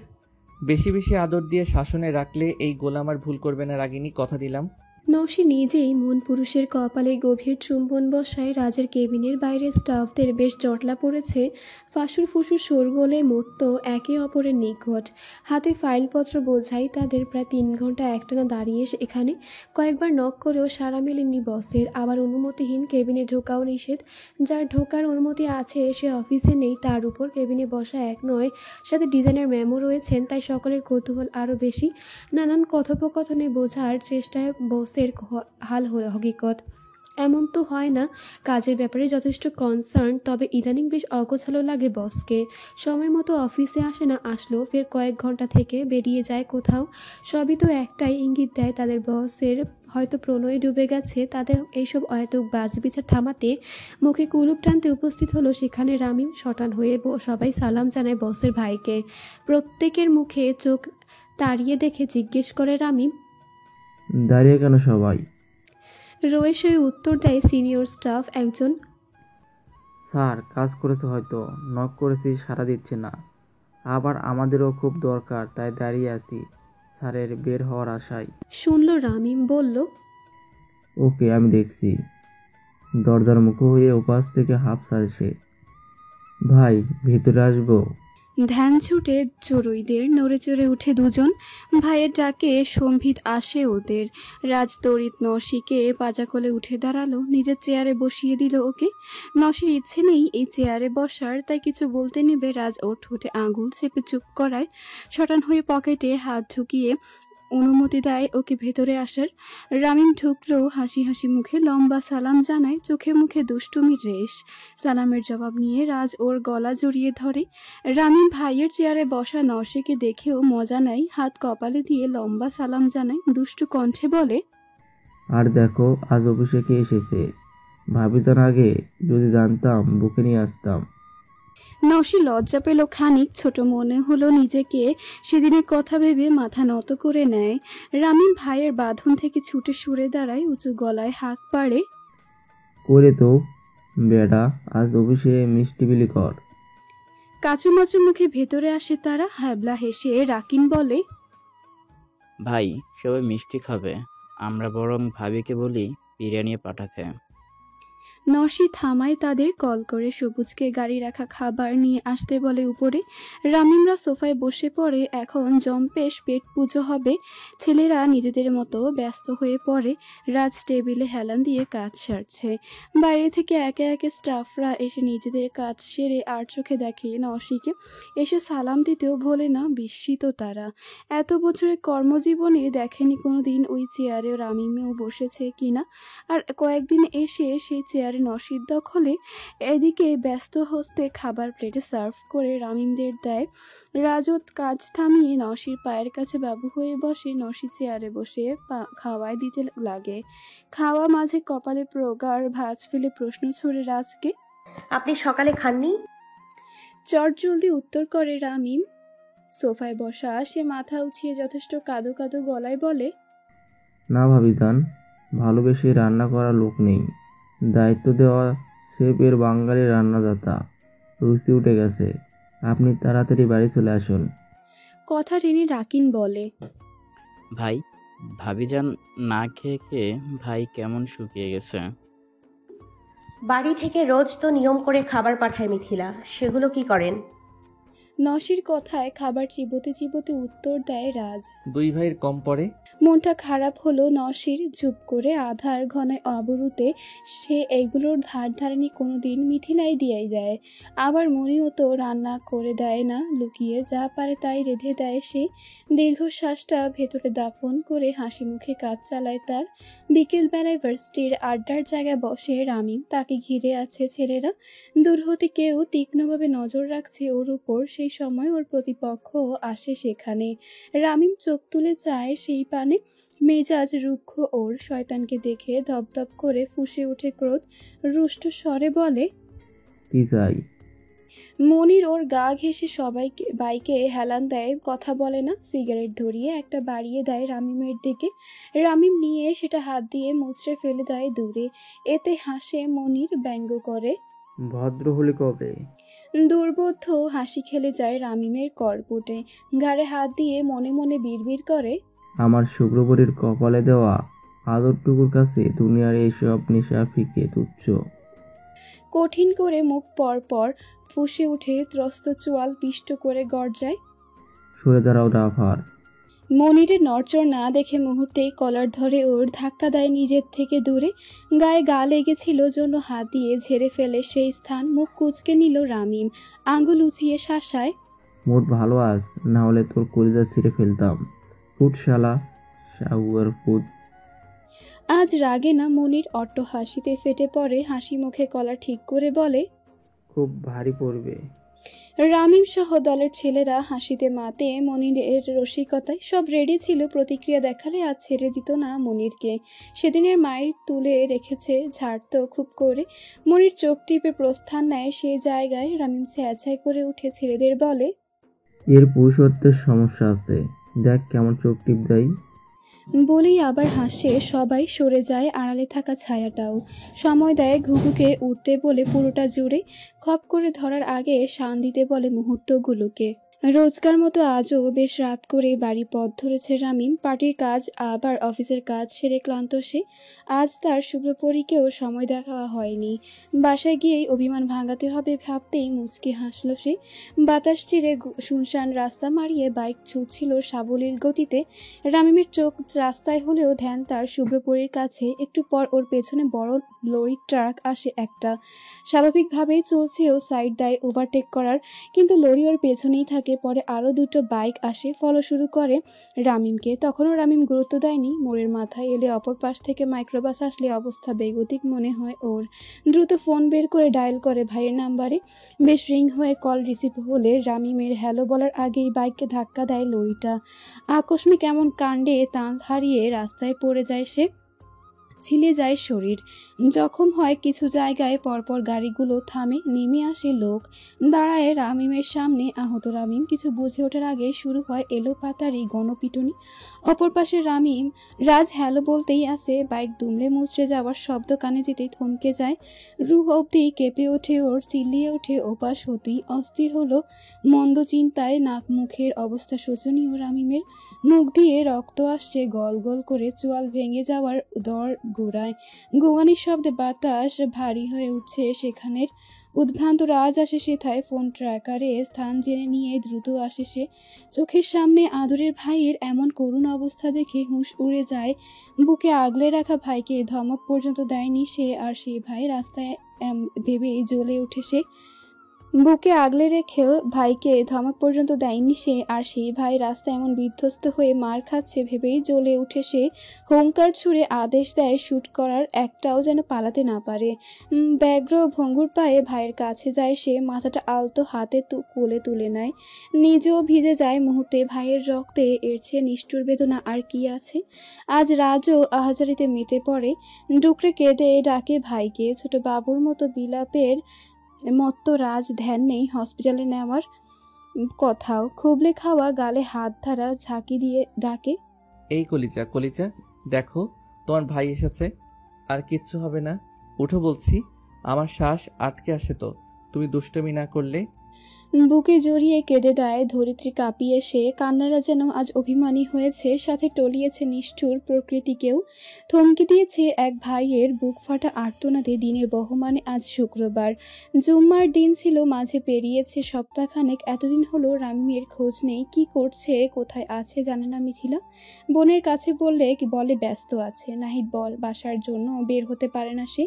বেশি বেশি আদর দিয়ে শাসনে রাখলে এই গোলাম আর ভুল করবে না রাগিনী, কথা দিলাম। নওশী নিজেই মন পুরুষের কপালে গভীর চুম্বন বসায়। রাজের কেবিনের বাইরে স্টাফদের বেশ জটলা পড়েছে। ফাঁসুর ফুসুর শোরগোলে মত্ত একে অপরের নিকট। হাতে ফাইলপত্র বোঝাই তাদের। প্রায় 3 ঘন্টা একটানা দাঁড়িয়ে এখানে। কয়েকবার নক করেও সাড়া মেলেনি বসের। আবার অনুমতিহীন কেবিনে ঢোকাও নিষেধ। যার ঢোকার অনুমতি আছে সে অফিসে নেই, তার উপর কেবিনে বসা এক নয়, সাথে ডিজাইনার ম্যামও রয়েছেন। তাই সকলের কৌতূহল আরও বেশি। নানান কথোপকথনে বোঝার চেষ্টায় বসের হাল হকিকত। এমন তো হয় না, কাজের ব্যাপারে যথেষ্ট কনসার্ন। তবে ইদানিং বেশ অগোছালো লাগে বসকে। সময় মতো অফিসে আসে না, আসলো ফের কয়েক ঘন্টা থেকে বেরিয়ে যায় কোথাও। সবই তো একটাই ইঙ্গিত দেয় তাদের বসের হয়তো প্রণয়ে ডুবে গেছে। তাদের এইসব অহেতুক বাজবিচার থামাতে মুখে কুলুপ টানতে উপস্থিত হলো সেখানে রামিম। শটান হয়ে সবাই সালাম জানায় বসের ভাইকে। প্রত্যেকের মুখে চোখ তাড়িয়ে দেখে জিজ্ঞেস করে রামিম, দাঁড়িয়ে কেন সবাই? রোয়েশই উত্তর দেয় সিনিয়র স্টাফ একজন। স্যার কাজ করেছে হয়তো, নক করেছি সাড়া দিচ্ছে না। আবার আমাদেরও খুব দরকার, তাই দাঁড়িয়ে আছি স্যারের বের হওয়ার আশায়। শুনল রামিম, বলল, ওকে আমি দেখছি। দরজার মুখো হয়ে ওপাশ থেকে হাফ সারছে। ভাই ভিতরে আসবো? ধ্যান ছুটে চড়ুইদের, নড়ে চড়ে উঠে দুজন। ভাইয়ের ডাকে সম্ভিত আসে ওদের। রাজ তড়িৎ নওশীকে পাজা কোলে উঠে দাঁড়ালো, নিজের চেয়ারে বসিয়ে দিল ওকে। নওশীর ইচ্ছে নেই এই চেয়ারে বসার, তাই কিছু বলতে নেবে রাজ ওর ঠোঁটে আঙুল চেপে চুপ করায়। শটান হয়ে পকেটে হাত ঢুকিয়ে অনুমতি দেয় ওকে ভেতরে আসার। রামিম ঢুকলো হাসি হাসি মুখে, লম্বা সালাম জানায়, চোখে মুখে দুষ্টুমির রেশ। সালামের জবাব নিয়ে রাজ ওর গলা জড়িয়ে ধরে। রামিম ভাইয়ের চেয়ারে বসা নওশীকে দেখেও মজা নেয়, হাত কপালে দিয়ে লম্বা সালাম জানায়, দুষ্টু কণ্ঠে বলে, আর দেখো আজ অভিষেকে এসেছে। ভাবিতার আগে যদি জানতাম বুকে নিয়ে আসতাম। নওশী লজ্জা পেল খানিক, ছোট মনে হলো নিজেকে। সেদিনের কথা ভেবে মাথা নত করে নেয়। রামিম ভাইয়ের বাঁধন থেকে ছুটে সরে দাঁড়ায়, উঁচু গলায় হাঁক পাড়ে, করে তো বেড়া, আজ অফিসে মিষ্টি বিলি কর। কাচুমাচু মুখে ভেতরে আসে তারা। হ্যাবলা হেসে রাকিন বলে, ভাই সবাই মিষ্টি খাবে, আমরা বরং ভাবিকে বলি বিরিয়ানি পাঠাতে। নসি থামায় তাদের, কল করে সবুজকে গাড়ি রাখা খাবার নিয়ে আসতে বলে উপরে। রামিমরা সোফায় বসে পড়ে। এখন জম্পেশ পেট পুজো হবে। ছেলেরা নিজেদের মতো ব্যস্ত হয়ে পড়ে। রাজ টেবিলে হেলান দিয়ে কাজ সারছে। বাইরে থেকে একে একে স্টাফরা এসে নিজেদের কাজ সেরে আর চোখে দেখে নসিকে। এসে সালাম দিতেও ভোলে না। বিস্মিত তারা। এত বছরের কর্মজীবনে দেখেনি কোনোদিন ওই চেয়ারে রামিমেও বসেছে কিনা। আর কয়েকদিন এসে সেই চেয়ারে নসির দখলে। এদিকে ব্যস্ত হস্তে খাবার প্লেটে সার্ভ করে রামিমদের দেয়। রাজত কাজ থামিয়ে নসির পায়ের কাছে বাবু হয়ে বসে। নসি চেয়ারে বসে খাওয়ায় দিতে লাগে। খাওয়া মাঝে কপালে প্রগাঢ় ভাঁজ ফেলে প্রশ্ন ছড়ে রাজকে, আপনি সকালে খাননি? চটজলদি উত্তর করে রামিম। সোফায় বসা সে মাথা উঠিয়ে যথেষ্ট কাঁদো কাঁদো গলায় বলে, না ভাবিজান, ভালোবেসে রান্না করা লোক নেই। দায়িত্ব দেওয়া শেফের বাঙালি রান্নাদাতা। রুচি উঠে গেছে। আপনি তাড়াতাড়ি বাড়ি চলে আসুন। কথা টেনে রাকিন বলে, ভাই, ভাবিজান না খেয়ে খেয়ে ভাই কেমন শুকিয়ে গেছে। বাড়ি থেকে রোজ তো নিয়ম করে খাবার পাঠায় মিথিলা, সেগুলো কি করেন? নসির কথায় খাবার চিবোতে চিবোতে উত্তর দেয় রাজ। 2 ভাইয়ের কম পড়ে। মনটা খারাপ হলো নসির। চুপ করে আধার ঘনায় অবরুতে সে এইগুলোর ধার ধারেনি কোনোদিন। মিথিলাই দিয়েই দেয়। আবার মনিও তো রান্না করে দেয় না, লুকিয়ে যা পারে তাই রেঁধে দেয় সে। দীর্ঘশ্বাসটা ভেতরে দাফন করে হাসি মুখে কাজ চালায় তার। বিকেলবেলায় ভার্সিটির আড্ডার জায়গায় বসে রামিম। তাকে ঘিরে আছে ছেলেরা। দূর হতে কেউ তীক্ষ্ণভাবে নজর রাখছে ওর উপর। সেই সময় ওর প্রতিপক্ষ আসে সেখানে। রামিম চোখ তুলে চায় সেই পানে। মেজাজ রুক্ষ ওর। শয়তানকে দেখে ধপধপ করে ফুঁসে ওঠে ক্রোধ। রুষ্ট স্বরে বলে, কি চাই? মনির ওর গা ঘেঁষে সবাইকে বাইকে হেলান দেয়। কথা বলে না। সিগারেট ধরিয়ে একটা বাড়িয়ে দেয় রামিমের দিকে। রামিম নিয়ে সেটা হাত দিয়ে মুচড়ে ফেলে দেয় দূরে। এতে হাসে মনির, ব্যঙ্গ করে, ভদ্র হলে কবে? দুর্বোধ্য হাসি খেলে যায় রামিমের কর্পটে। ঘাড়ে হাত দিয়ে মনে মনে বিড়বিড় করে, আমার শুক্রবারের কপালে দেওয়া আদরটুকুর কাছে দুনিয়ার এইসব নেশা ফিকে তুচ্ছ। কঠিন করে মুখ পর পর ফুঁসে উঠে ত্রস্ত চোয়াল পিষ্ট করে গর্জায়। সরে দাঁড়াও ডাফার। মনিরের নড়চড় না দেখে মুহূর্তেই কলার ধরে ওর, ধাক্কা দেয় নিজের থেকে দূরে। গায়ে গা লেগেছিল জন্য হাত দিয়ে ঝেড়ে ফেলে সেই স্থান। মুখ কুঁচকে নিল রামিম, আঙ্গুল উঁচিয়ে শাসায়, মোট ভালো আস, না হলে তোর কলিজা ছিঁড়ে ফেলতাম। ফুট শালা, শাহুয়ার ফুট। আজ রাগে না মনির অট্ট হাসিতে ফেটে পড়ে। হাসি মুখে কলার ঠিক করে বলে, খুব ভারী পড়বে। রামিম সহ দলের ছেলেরা হাসিতে মাতে মনিরের রসিকতায়। সব রেডি ছিল, প্রতিক্রিয়া দেখালে আজ ছেড়ে দিত না মনিরকে। সেদিনের মায়ের তুলে রেখেছে, ঝাড়ত খুব করে। মনির চোখ টিপে প্রস্থান নেয় সেই জায়গায়। রামিম স্যাঁছাই করে উঠে ছেলেদের বলে, এর পুরুষত্বের সমস্যা আছে, দেখ কেমন চোখ টিপ দেয়। বলেই আবার হাসে। সবাই সরে যায়, আড়ালে থাকা ছায়াটাও সময় দেয় ঘুঘুকে উঠতে বলে পুরোটা জুড়ে। খপ করে ধরার আগে শান দিতে বলে মুহূর্তগুলোকে। রোজকার মতো আজও বেশ রাত করে বাড়ি পথ ধরেছে রামিম। পার্টির কাজ আবার অফিসের কাজ সেরে ক্লান্ত সে। আজ তার শুভ্রপরীকেও সময় দেখা হয়নি। বাসায় গিয়েই অভিমান ভাঙাতে হবে ভাবতেই মুচকি হাসল সে। বাতাস চিরে শুনশান রাস্তা মারিয়ে বাইক ছুটছিল সাবলীল গতিতে। রামিমের চোখ রাস্তায় হলেও ধ্যান তার শুভ্রপরীর কাছে। একটু পর ওর পেছনে বড় লরি ট্রাক আসে একটা। স্বাভাবিকভাবেই চলছে, ও সাইড দেয় ওভারটেক করার, কিন্তু লরি ওর পেছনেই থাকে। পরে আরও দুটো বাইক আসে, ফলো শুরু করে রামিমকে। তখনও রামিম গুরুত্ব দেয়নি। মোড়ের মাথায় এলে অপর পাশ থেকে মাইক্রোবাস আসলে অবস্থা বেগতিক মনে হয় ওর। দ্রুত ফোন বের করে ডায়াল করে ভাইয়ের নাম্বারে। বেশ রিং হয়ে কল রিসিভ হলে রামিমের হ্যালো বলার আগেই বাইককে ধাক্কা দেয় লরিটা। আকস্মিক এমন কাণ্ডে তাল হারিয়ে রাস্তায় পড়ে যায় সে। ছিলে যায় শরীর, জখম হয় কিছু জায়গায়। পরপর গাড়িগুলো থামে, নেমে আসে লোক, দাঁড়ায় রামিমের সামনে। আহত রামিম কিছু বুঝে ওঠার আগে শুরু হয় এলোপাতাড়ি গণপিটুনি। অপর পাশে রামিম। রাজ হ্যালো বলতেই আসে, বাইক দুমড়ে মুচড়ে যাওয়ার শব্দ কানে যেতেই থমকে যায়। রুহ অবধি কেঁপে ওঠে ওর, চিল্লিয়ে ওঠে ওপাশ হতেই। অস্থির হলো মন্দ চিন্তায়, নাক মুখের অবস্থা শোচনীয় রামিমের। মুখ দিয়ে রক্ত আসছে গল গল করে, চোয়াল ভেঙে যাওয়ার দর গোড়ায়। গোঙানির শব্দে বাতাস ভারী হয়ে উঠছে সেখানের। উদ্ভ্রান্ত রাজ আসে সেথায়, ফোন ট্র্যাকারে স্থান জেনে নিয়ে দ্রুত আসে সে। চোখের সামনে আদরের ভাইয়ের এমন করুণ অবস্থা দেখে হুঁশ উড়ে যায়। বুকে আগলে রাখা ভাইকে ধমক পর্যন্ত দেয়নি সে, আর সেই ভাই রাস্তায় ভেবেই জ্বলে ওঠে সে। বুকে আগলে রেখেও ভাইকে ধমক পর্যন্ত দেয়নি সে, আর সেই ভাই রাস্তায় এমন বিধ্বস্ত হয়ে মার খাচ্ছে ভেবেই জ্বলে উঠে সে। হুঙ্কার ছুড়ে আদেশ দেয় শুট করার, একটাও যেন পালাতে না পারে। ব্যগ্র ভঙ্গুর পায়ে ভাইয়ের কাছে যায় সে, মাথাটা আলতো হাতে কোলে তুলে নেয়। নিজেও ভিজে যায় মুহূর্তে। ভাইয়ের রক্তে এর চেয়ে নিষ্ঠুর বেদনা আর কি আছে। আজ রাজও আহাজারিতে মেতে পড়ে, ডুকরে কেঁদে ডাকে ভাইকে। ছোট বাবুর মতো বিলাপের মত্ত রাজ ধ্যান নেই হসপিটালে নেওয়ার কথাও। খুবলে খাওয়া গালে হাত ধারা ঝাঁকি দিয়ে ডাকে, এই কলিজা কলিজা, দেখো তোমার ভাই এসেছে। আর কিচ্ছু হবে না, উঠো বলছি। আমার শ্বাস আটকে আসে তো, তুমি দুষ্টমি না করলে। বুকে জড়িয়ে কেঁদে দেয় ধরিত্রী কাঁপিয়ে সে। কান্নারা যেন আজ অভিমানী হয়েছে, সাথে টলিয়েছে নিষ্ঠুর প্রকৃতিকেও। থমকে দিয়েছে এক ভাইয়ের বুক ফাটা আর্তনাদে। দিনের বহমানে আজ শুক্রবার, জুম্মার দিন ছিল, মাঝে পেরিয়েছে সপ্তাহখানেক। এতদিন হলো রামিমের খোঁজ নেই। কি করছে, কোথায় আছে জানে না মিথিলা। বোনের কাছে বললে বলে ব্যস্ত আছে। নাহিদ বাসার জন্য বের হতে পারে না সে।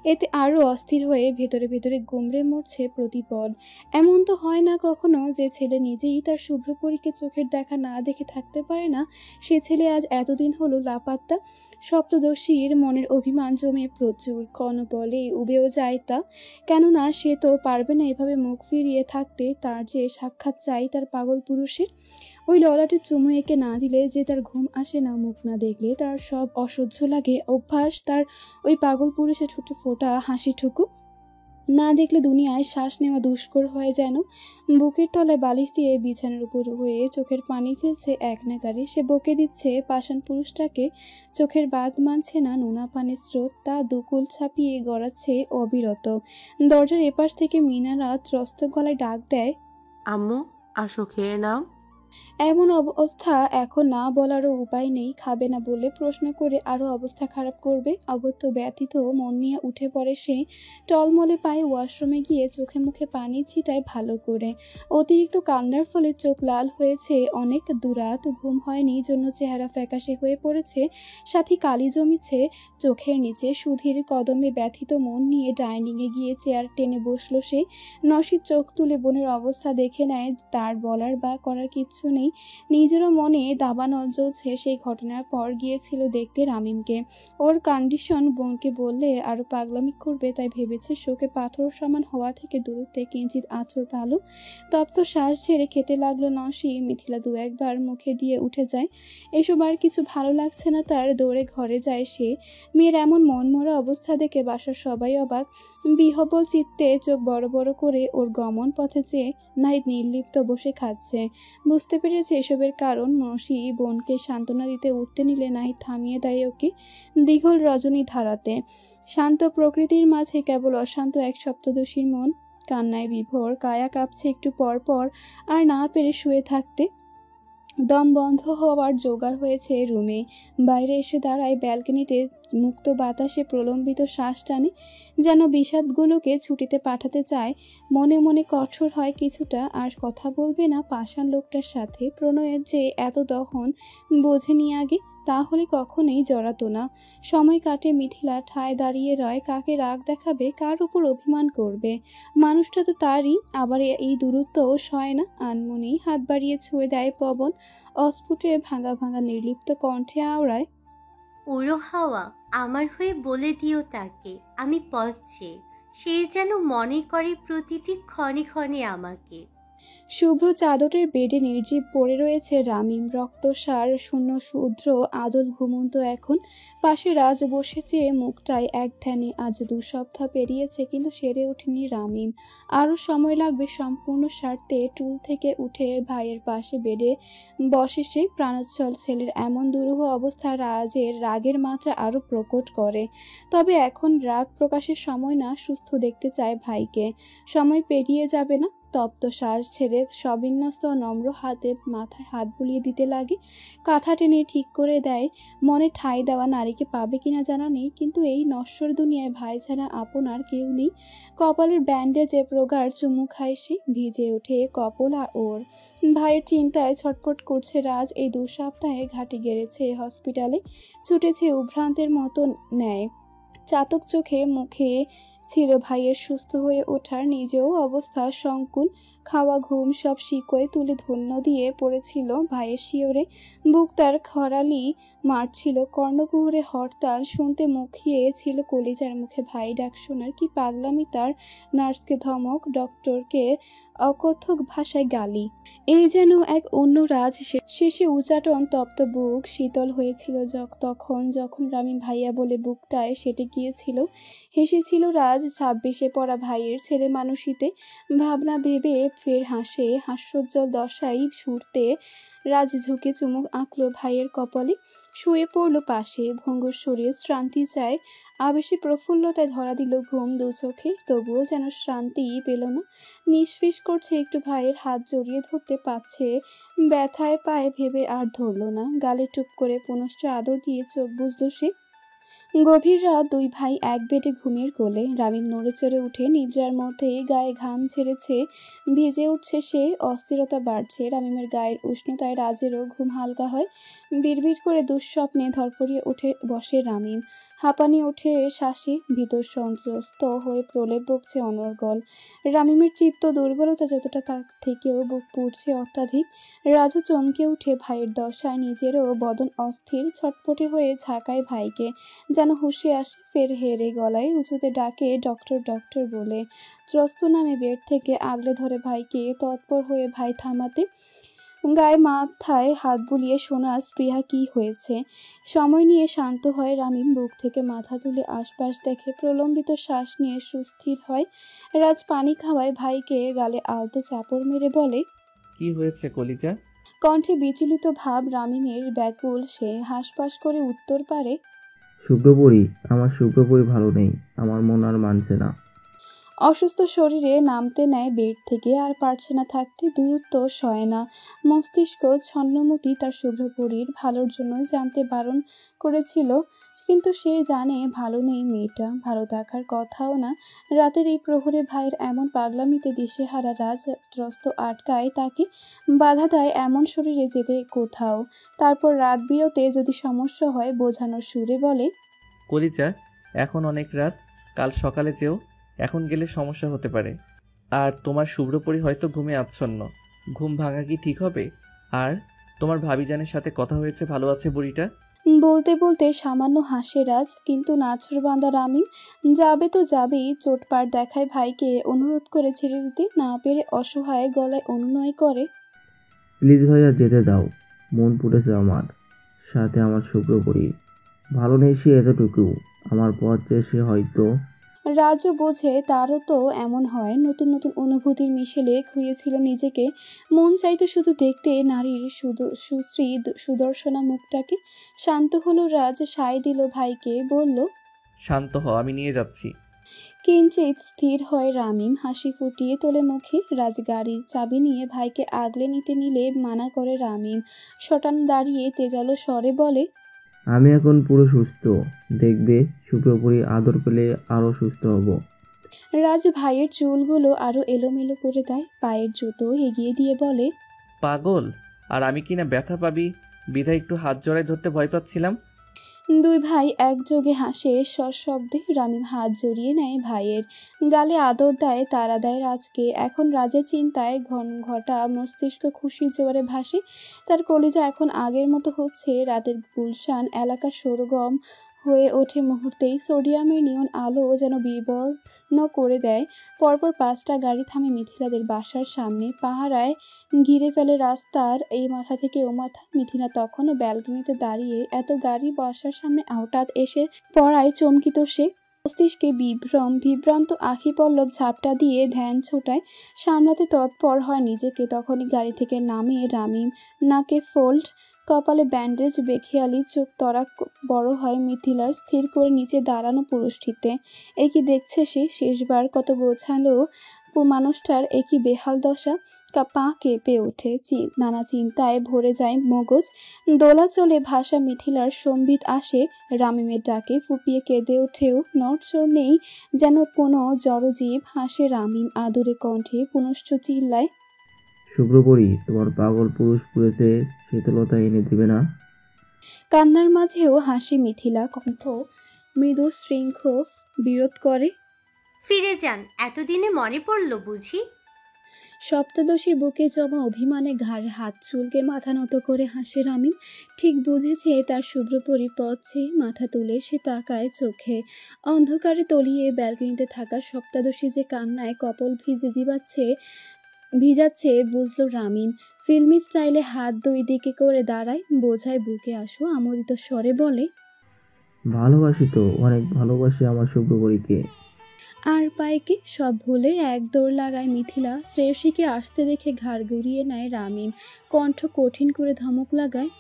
এতে আরও অস্থির হয়ে ভেতরে ভেতরে গুমড়ে মরছে প্রতিপদ। এমন তো হয় না কখনো যে ছেলে নিজেই তার শুভ্রপরীকে চোখের দেখা না দেখে থাকতে পারে না। সে ছেলে আজ এতদিন হলো লাপাত্তা। সপ্তদশীর মনের অভিমান জমে প্রচুর, বলে উবেও যায় তা। কেননা সে তো পারবে না এভাবে মুখ ফিরিয়ে থাকতে। তার যে সাক্ষাৎ চাই তার পাগল পুরুষের। ওই ললাটে চুমু এঁকে না দিলে যে তার ঘুম আসে না, মুখ না দেখলে তার সব অসহ্য লাগে। অভ্যাস তার ওই পাগল পুরুষের ঠোঁটে ফোটা হাসিটুকু না দেখলে দুনিয়ায় শ্বাস নেওয়া দুষ্কর হয় যেন। বুকের তলায় বালিশ দিয়ে বিছানার উপর হয়ে চোখের পানি ফেলছে এক নাগারে। সে বকে দিচ্ছে পাষাণ পুরুষটাকে, চোখের বাদ মানছে না নোনা পানির স্রোত। তা দুকুল ছাপিয়ে গড়াচ্ছে অবিরত। দরজার এপাশ থেকে মিনারা ত্রস্ত গলায় ডাক দেয়, আম্মু আসো, খেয়ে নাও। এমন অবস্থা এখন না বলারও উপায় নেই। খাবে না বলে প্রশ্ন করে আরও অবস্থা খারাপ করবে। অগত্য ব্যথিত মন নিয়ে উঠে পড়ে সে। টলমলে পায়ে ওয়াশরুমে গিয়ে চোখে মুখে পানি ছিটায় ভালো করে। অতিরিক্ত কান্নার ফলে চোখ লাল হয়েছে অনেক। দুরাত ঘুম হয়নি জন্য চেহারা ফ্যাকাশে হয়ে পড়েছে, সাথে কালি জমিছে চোখের নিচে। সুধীর কদমে ব্যথিত মন নিয়ে ডাইনিংয়ে গিয়ে চেয়ার টেনে বসলো সে। নসির চোখ তুলে বোনের অবস্থা দেখে নেয়। তার বলার বা করার কিচ্ছু নেই। নিজেরও মনে দাবানল জ্বলছে। সেই ঘটনার পর গিয়েছিল দেখতে রামিমকে। ওর কন্ডিশন বোনকে বললে আরো পাগলামি করবে, তাই ভেবেছে শোকে পাথর সমান হওয়া থেকে দূরত্বে কিঞ্চিত আঁচড় ভালো। তপ্ত শ্বাস ঝেড়ে খেতে লাগলো নসি। মিথিলা দু একবার মুখে দিয়ে উঠে যায়। এসব আর কিছু ভালো লাগছে না তার। দৌড়ে ঘরে যায় সে। মেয়ের এমন মনমরা অবস্থা দেখে বাসার সবাই অবাক। বিহবল চিত্তে চোখ বড় বড় করে ওর গমন পথে চেয়ে নাহিদ নির্লিপ্ত বসে খাচ্ছে। বুঝতে পেরেছে এসবের কারণ। নসি বোনকে সান্ত্বনা দিতে উঠতে নিলে নাহিদ থামিয়ে দেয় ওকে দীঘল রজনী ধারাতে। শান্ত প্রকৃতির মাঝে কেবল অশান্ত এক সপ্তদশীর মন। কান্নায় বিভোর, কায়া কাঁপছে একটু পর পর, আর না পেরে শুয়ে থাকতে। দম বন্ধ হওয়ার জোগাড় হয়েছে রুমে। বাইরে এসে দাঁড়ায় ব্যালকনিতে। মুক্ত বাতাসে প্রলম্বিত শ্বাস টানে, যেন বিষাদগুলোকে ছুটিতে পাঠাতে চায়। মনে মনে কঠোর হয় কিছুটা। আর কথা বলবে না পাষাণ লোকটার সাথে। প্রণয়ের যে এত দহন বোঝেনি আগে, তাহলে কখনোই জড়াতো না। সময় কাটে। মিথিলা ঠায় দাঁড়িয়ে রয়। কাকে রাগ দেখাবে, কার উপর অভিমান করবে। মানুষটা তো তারই। আবার এই দূরত্বও সয় না। আনমনেই হাত বাড়িয়ে ছুঁয়ে দেয় পবন। অস্ফুটে ভাঙা ভাঙা নির্লিপ্ত কণ্ঠে আওড়ায়, ওরো হাওয়া, আমার হয়ে বলে দিও তাকে আমি পথ চেয়ে। সে যেন মনে করে প্রতিটি ক্ষণে ক্ষণে আমাকে। শুভ্র চাদরের বেডে নির্জীব পড়ে রয়েছে রামিম, রক্তসার শূন্য শূদ্র আদল ঘুমন্ত এখন। পাশে রাজ বসেছে মুখটায় এক ধ্যানে। আজ 2 সপ্তাহ পেরিয়েছে কিন্তু সেরে ওঠেনি রামিম। আরও সময় লাগবে সম্পূর্ণ সারতে। টুল থেকে উঠে ভাইয়ের পাশে বেডে বসে সে। প্রাণোচ্ছল ছেলের এমন দুরূহ অবস্থা রাজের রাগের মাত্রা আরও প্রকট করে। তবে এখন রাগ প্রকাশের সময় না, সুস্থ দেখতে চায় ভাইকে। সময় পেরিয়ে যাবে না। তপ্ত শ্বাস ছেড়ে সবিন্যস্ত নম্র হাতে মাথায় হাত বুলিয়ে দিতে লাগে। কাঁথা টেনে ঠিক করে দেয়। মনে ঠাঁই দেওয়া নারীকে পাবে কিনা জানা নেই, কিন্তু এই নশ্বর দুনিয়ায় ভাই ছাড়া আপন আর কেউ নেই। কপালের ব্যান্ডেজে প্রগাঢ় চুমু খায় সে। ভিজে ওঠে কপল আর ওর। ভাইয়ের চিন্তায় ছটফট করছে রাজ। এই 2 সপ্তাহে ঘাটি গেড়েছে হসপিটালে, ছুটেছে উভ্রান্তের মতো ন্যায়। চাতক চোখে মুখে ছিল ভাইয়ের সুস্থ হয়ে ওঠার। নিজেও অবস্থা সংকুল। খাওয়া ঘুম সব শিকয়ে তুলে ধন্য দিয়ে পড়েছিল ভাইয়ের শিওরে। বুক তার খরালি মারছিল। কর্ণকুহরে হরতাল শুনতে মুখিয়ে ছিল কলিজার মুখে ভাই ডাক শোনার। কি পাগলামি তার! নার্সকে ধমক, ডক্টরকে অকথ্যক ভাষায় গালি। এই যেন এক অন্য রাজ। শেষে উচাটন তপ্ত বুক শীতল হয়েছিল তখন যখন রামিম ভাইয়া বলে বুকটায় সেটে গিয়েছিল। হেসেছিল রাজ 26-এ পড়া ভাইয়ের ছেলে মানুষিতে। ভাবনা ভেবে ফের হাসে। হাস্যোজ্জ্বল দশাই সুরতে রাজ ঝুঁকে চুমুক আঁকলো ভাইয়ের কপালে। শুয়ে পড়ল পাশে। ভঙ্গুর শরীর শ্রান্তি চায়। আবেশে প্রফুল্লতায় ধরা দিল ঘুম 2 চোখে। তবুও যেন শান্তি পেল না। নিঃফিস করছে একটু ভাইয়ের হাত জড়িয়ে ধরতে পারছে। ব্যথায় পায়ে ভেবে আর ধরল না। গালে টুপ করে পুনশ্চ আদর দিয়ে চোখ বুঝল সে। গভীর রাত। 2 ভাই এক বেডে ঘুমের কোলে। রামিম নড়ে চড়ে উঠে নিদ্রার মধ্যেই গায়ে ঘাম ছেড়েছে। ভিজে উঠছে সে। অস্থিরতা বাড়ছে রামিমের গায়ের উষ্ণতায়। রাজেরও ঘুম হালকা হয়। বিড়বিড় করে দুঃস্বপ্নে ধরফরিয়ে উঠে বসে রামিম। হাঁপানি ওঠে শ্বাসে। ভিতর সন্ত্রস্ত হয়ে প্রলেপ বকছে অনর্গল। রামিমের চিত্ত দুর্বলতা যতটা, তার থেকেও বুক পুড়ছে অত্যাধিক। রাজু চমকে উঠে ভাইয়ের দশায়। নিজেরও বদন অস্থির। ছটপটে হয়ে ঝাঁকায় ভাইকে। যেন হুঁশে আসে। ফের হেরে গলায় উঁচুতে ডাকে ডক্টর ডক্টর বলে। ত্রস্ত নামে বেড থেকে আগলে ধরে ভাইকে। তৎপর হয়ে ভাই থামাতে। গায়ে মাথায় হাত বুলিয়ে শোনার স্পৃহা কি হয়েছে। সময় নিয়ে শান্ত হয় রামিম। বুক থেকে মাথা তুলে আশপাশ দেখে। প্রলম্বিত শ্বাস নিয়ে সুস্থির হয়। রাজ পানি খাওয়ায় ভাইকে। গালে আলতো চাপড় মেরে বলে, কি হয়েছে কলিজা? কণ্ঠে বিচলিত ভাব রামিমের। ব্যাকুল সে। হাঁসফাঁস করে উত্তর পারে, শুক্রপুরি, আমার শুক্রপুরি ভালো নেই। আমার মন আর মানছে না। অসুস্থ শরীরে নামতে নেয় বেড থেকে। আর পারছে না থাকতে। দূরত্ব সয় না। মস্তিষ্ক ছন্নমতি। তার শুভ্রপুরীর ভালোর জন্যই জানতে বারণ করেছিল, কিন্তু সে জানে ভালো নেই মেয়েটা। ভালো থাকার কথাও না। রাতের এই প্রহরে ভাইয়ের এমন পাগলামিতে দিশেহারা রাজ ত্রস্ত আটকায় তাকে। বাধা দেয় এমন শরীরে যেতে কোথাও। তারপর রাত বিরতে যদি সমস্যা হয় বোঝানোর সুরে বলে, কলিজা, এখন অনেক রাত, কাল সকালে যেও। এখন গেলে সমস্যা হতে পারে। আর তোমার শুভ্রপরি হয়তো ঘুমে আচ্ছন্ন। ঘুম ভাঙা কি ঠিক হবে? আর তোমার ভাবিজানের সাথে কথা হয়েছে, ভালো আছে বুড়িটা? বলতে বলতে সামান্য হাসে রাজ। কিন্তু নাছোড়বান্দা রামিম যাবে তো যাবেই। চোটপাট দেখায় ভাইকে। অনুরোধ করে ছেড়ে দিতে না পেরে অসহায় গলায় অনুনয় করে, প্লিজ ভাইয়া যেতে দাও। মন পুড়েছে আমার। সাথে আমার শুক্রপুরি ভালো নেই, সে এতটুকু। আমার পথ চেয়ে সে হয়তো। রাজও বোঝে তারও তো এমন হয়। নতুন নতুন অনুভূতির মিশেলে খুঁয়েছিল নিজেকে। মন চাইতো শুধু দেখতে নারীর সুশ্রী সুদর্শনা মুখটাকে। শান্ত হলো রাজ। সায় দিল ভাইকে। বলল, শান্ত হও, আমি নিয়ে যাচ্ছি। কিঞ্চিত স্থির হয় রামিম। হাসি ফুটিয়ে তোলে মুখে। রাজ গাড়ির চাবি নিয়ে ভাইকে আগলে নিতে নিলে মানা করে রামিম। শটান দাঁড়িয়ে তেজালো স্বরে বলে, আমি এখন পুরো সুস্থ। দেখবে শুক্রপুরি আদর পেলে আরো সুস্থ হব। রাজ ভাইয়ের চুলগুলো আরো এলোমেলো করে দেয়। পায়ের জুতো এগিয়ে দিয়ে বলে, পাগল! আর আমি কিনা ব্যথা পাবি বিধায় একটু হাত জড়ায় ধরতে ভয় পাচ্ছিলাম। 2 ভাই একযোগে হাসে সশব্দে। রামিম হাত জড়িয়ে নেয় ভাইয়ের। গালে আদর দেয়, তাড়া দেয় রাজকে। এখন রাজের চিন্তায় ঘটা মস্তিষ্ক খুশির জোয়ারে ভাসে। তার কলিজা এখন আগের মতো হচ্ছে। রাতের গুলশান এলাকা সরগম হয়ে ওঠে মুহূর্তেই। সোডিয়ামের নিয়ন আলো যেন বিবর্ণ করে দেয়। পরপর 5টা গাড়ি থামে মিথিলাদের বাসার সামনে। পাহারায় ঘিরে ফেলে রাস্তার এই মাথা থেকে ও মাথা। মিথিলা তখনও ব্যালকনিতে দাঁড়িয়ে। এত গাড়ি বাসার সামনে হঠাৎ এসে পড়ায় চমকিত সে। মস্তিষ্কে বিভ্রান্ত আখি পল্লব ঝাপটা দিয়ে ধ্যান ছোটায়। সামলাতে তৎপর হয় নিজেকে। তখনই গাড়ি থেকে নামে রামিম। নাকে ফোল্ড, কপালে ব্যান্ডেজ, বেখেয়ালি চোখ তরা বড় হয় মিথিলার। স্থির করে নিচে দাঁড়ানো পুরুষটিতে। কি দেখছে সে? শেষবার কত গোছালো মানুষটার কি বেহাল দশা। পা কেঁপে ওঠে। নানা চিন্তায় ভরে যায় মগজ। দোলাচলে ভাষা মিথিলার সম্বিত আসে রামিমের ডাকে। ফুপিয়ে কেঁদে ওঠেও। নড়চড় নেই যেন কোনো জড়জীব। হাসে রামিম আদুরে কণ্ঠে। পুনশ্চ চিল্লায়, শুভ্রপরি, তোমার পাগল পুরুষ পুড়েছে, শীতলতা এনে দেবে না? কান্নার মাঝেও হাসি মিথিলা। কণ্ঠ মৃদু শৃঙ্খ বিরোধ করে। ফিরে যান, এতদিনে মনে পড়ল বুঝি? সপ্তদশীর বুকে জমা অভিমানে ঘাড়ে হাত চুলকে মাথা নত করে হাসে রামিম। ঠিক বুঝেছে তার শুভ্রপরি পথ চেয়ে। মাথা তুলে সে তাকায় চোখে। অন্ধকারে তলিয়ে ব্যালকনিতে থাকা সপ্তাদশী যে কান্নায় কপল ভিজাচ্ছে বুঝলো রামিম। ফিল্মি স্টাইলে হাত দুই দিকে করে দাঁড়ায়। বোঝায় বুকে আসো। আমোদিত স্বরে বলে, ভালোবাসি তো, অনেক ভালোবাসি আমার শুভ্রপরীকে। আর পায়কে সব ভুলে এক দৌড় লাগায় মিথিলা। শ্রেয়সীকে আসতে দেখে ঘাড় ঘুরিয়ে নেয় রামিম। কণ্ঠ কঠিন করে ধমক লাগায়,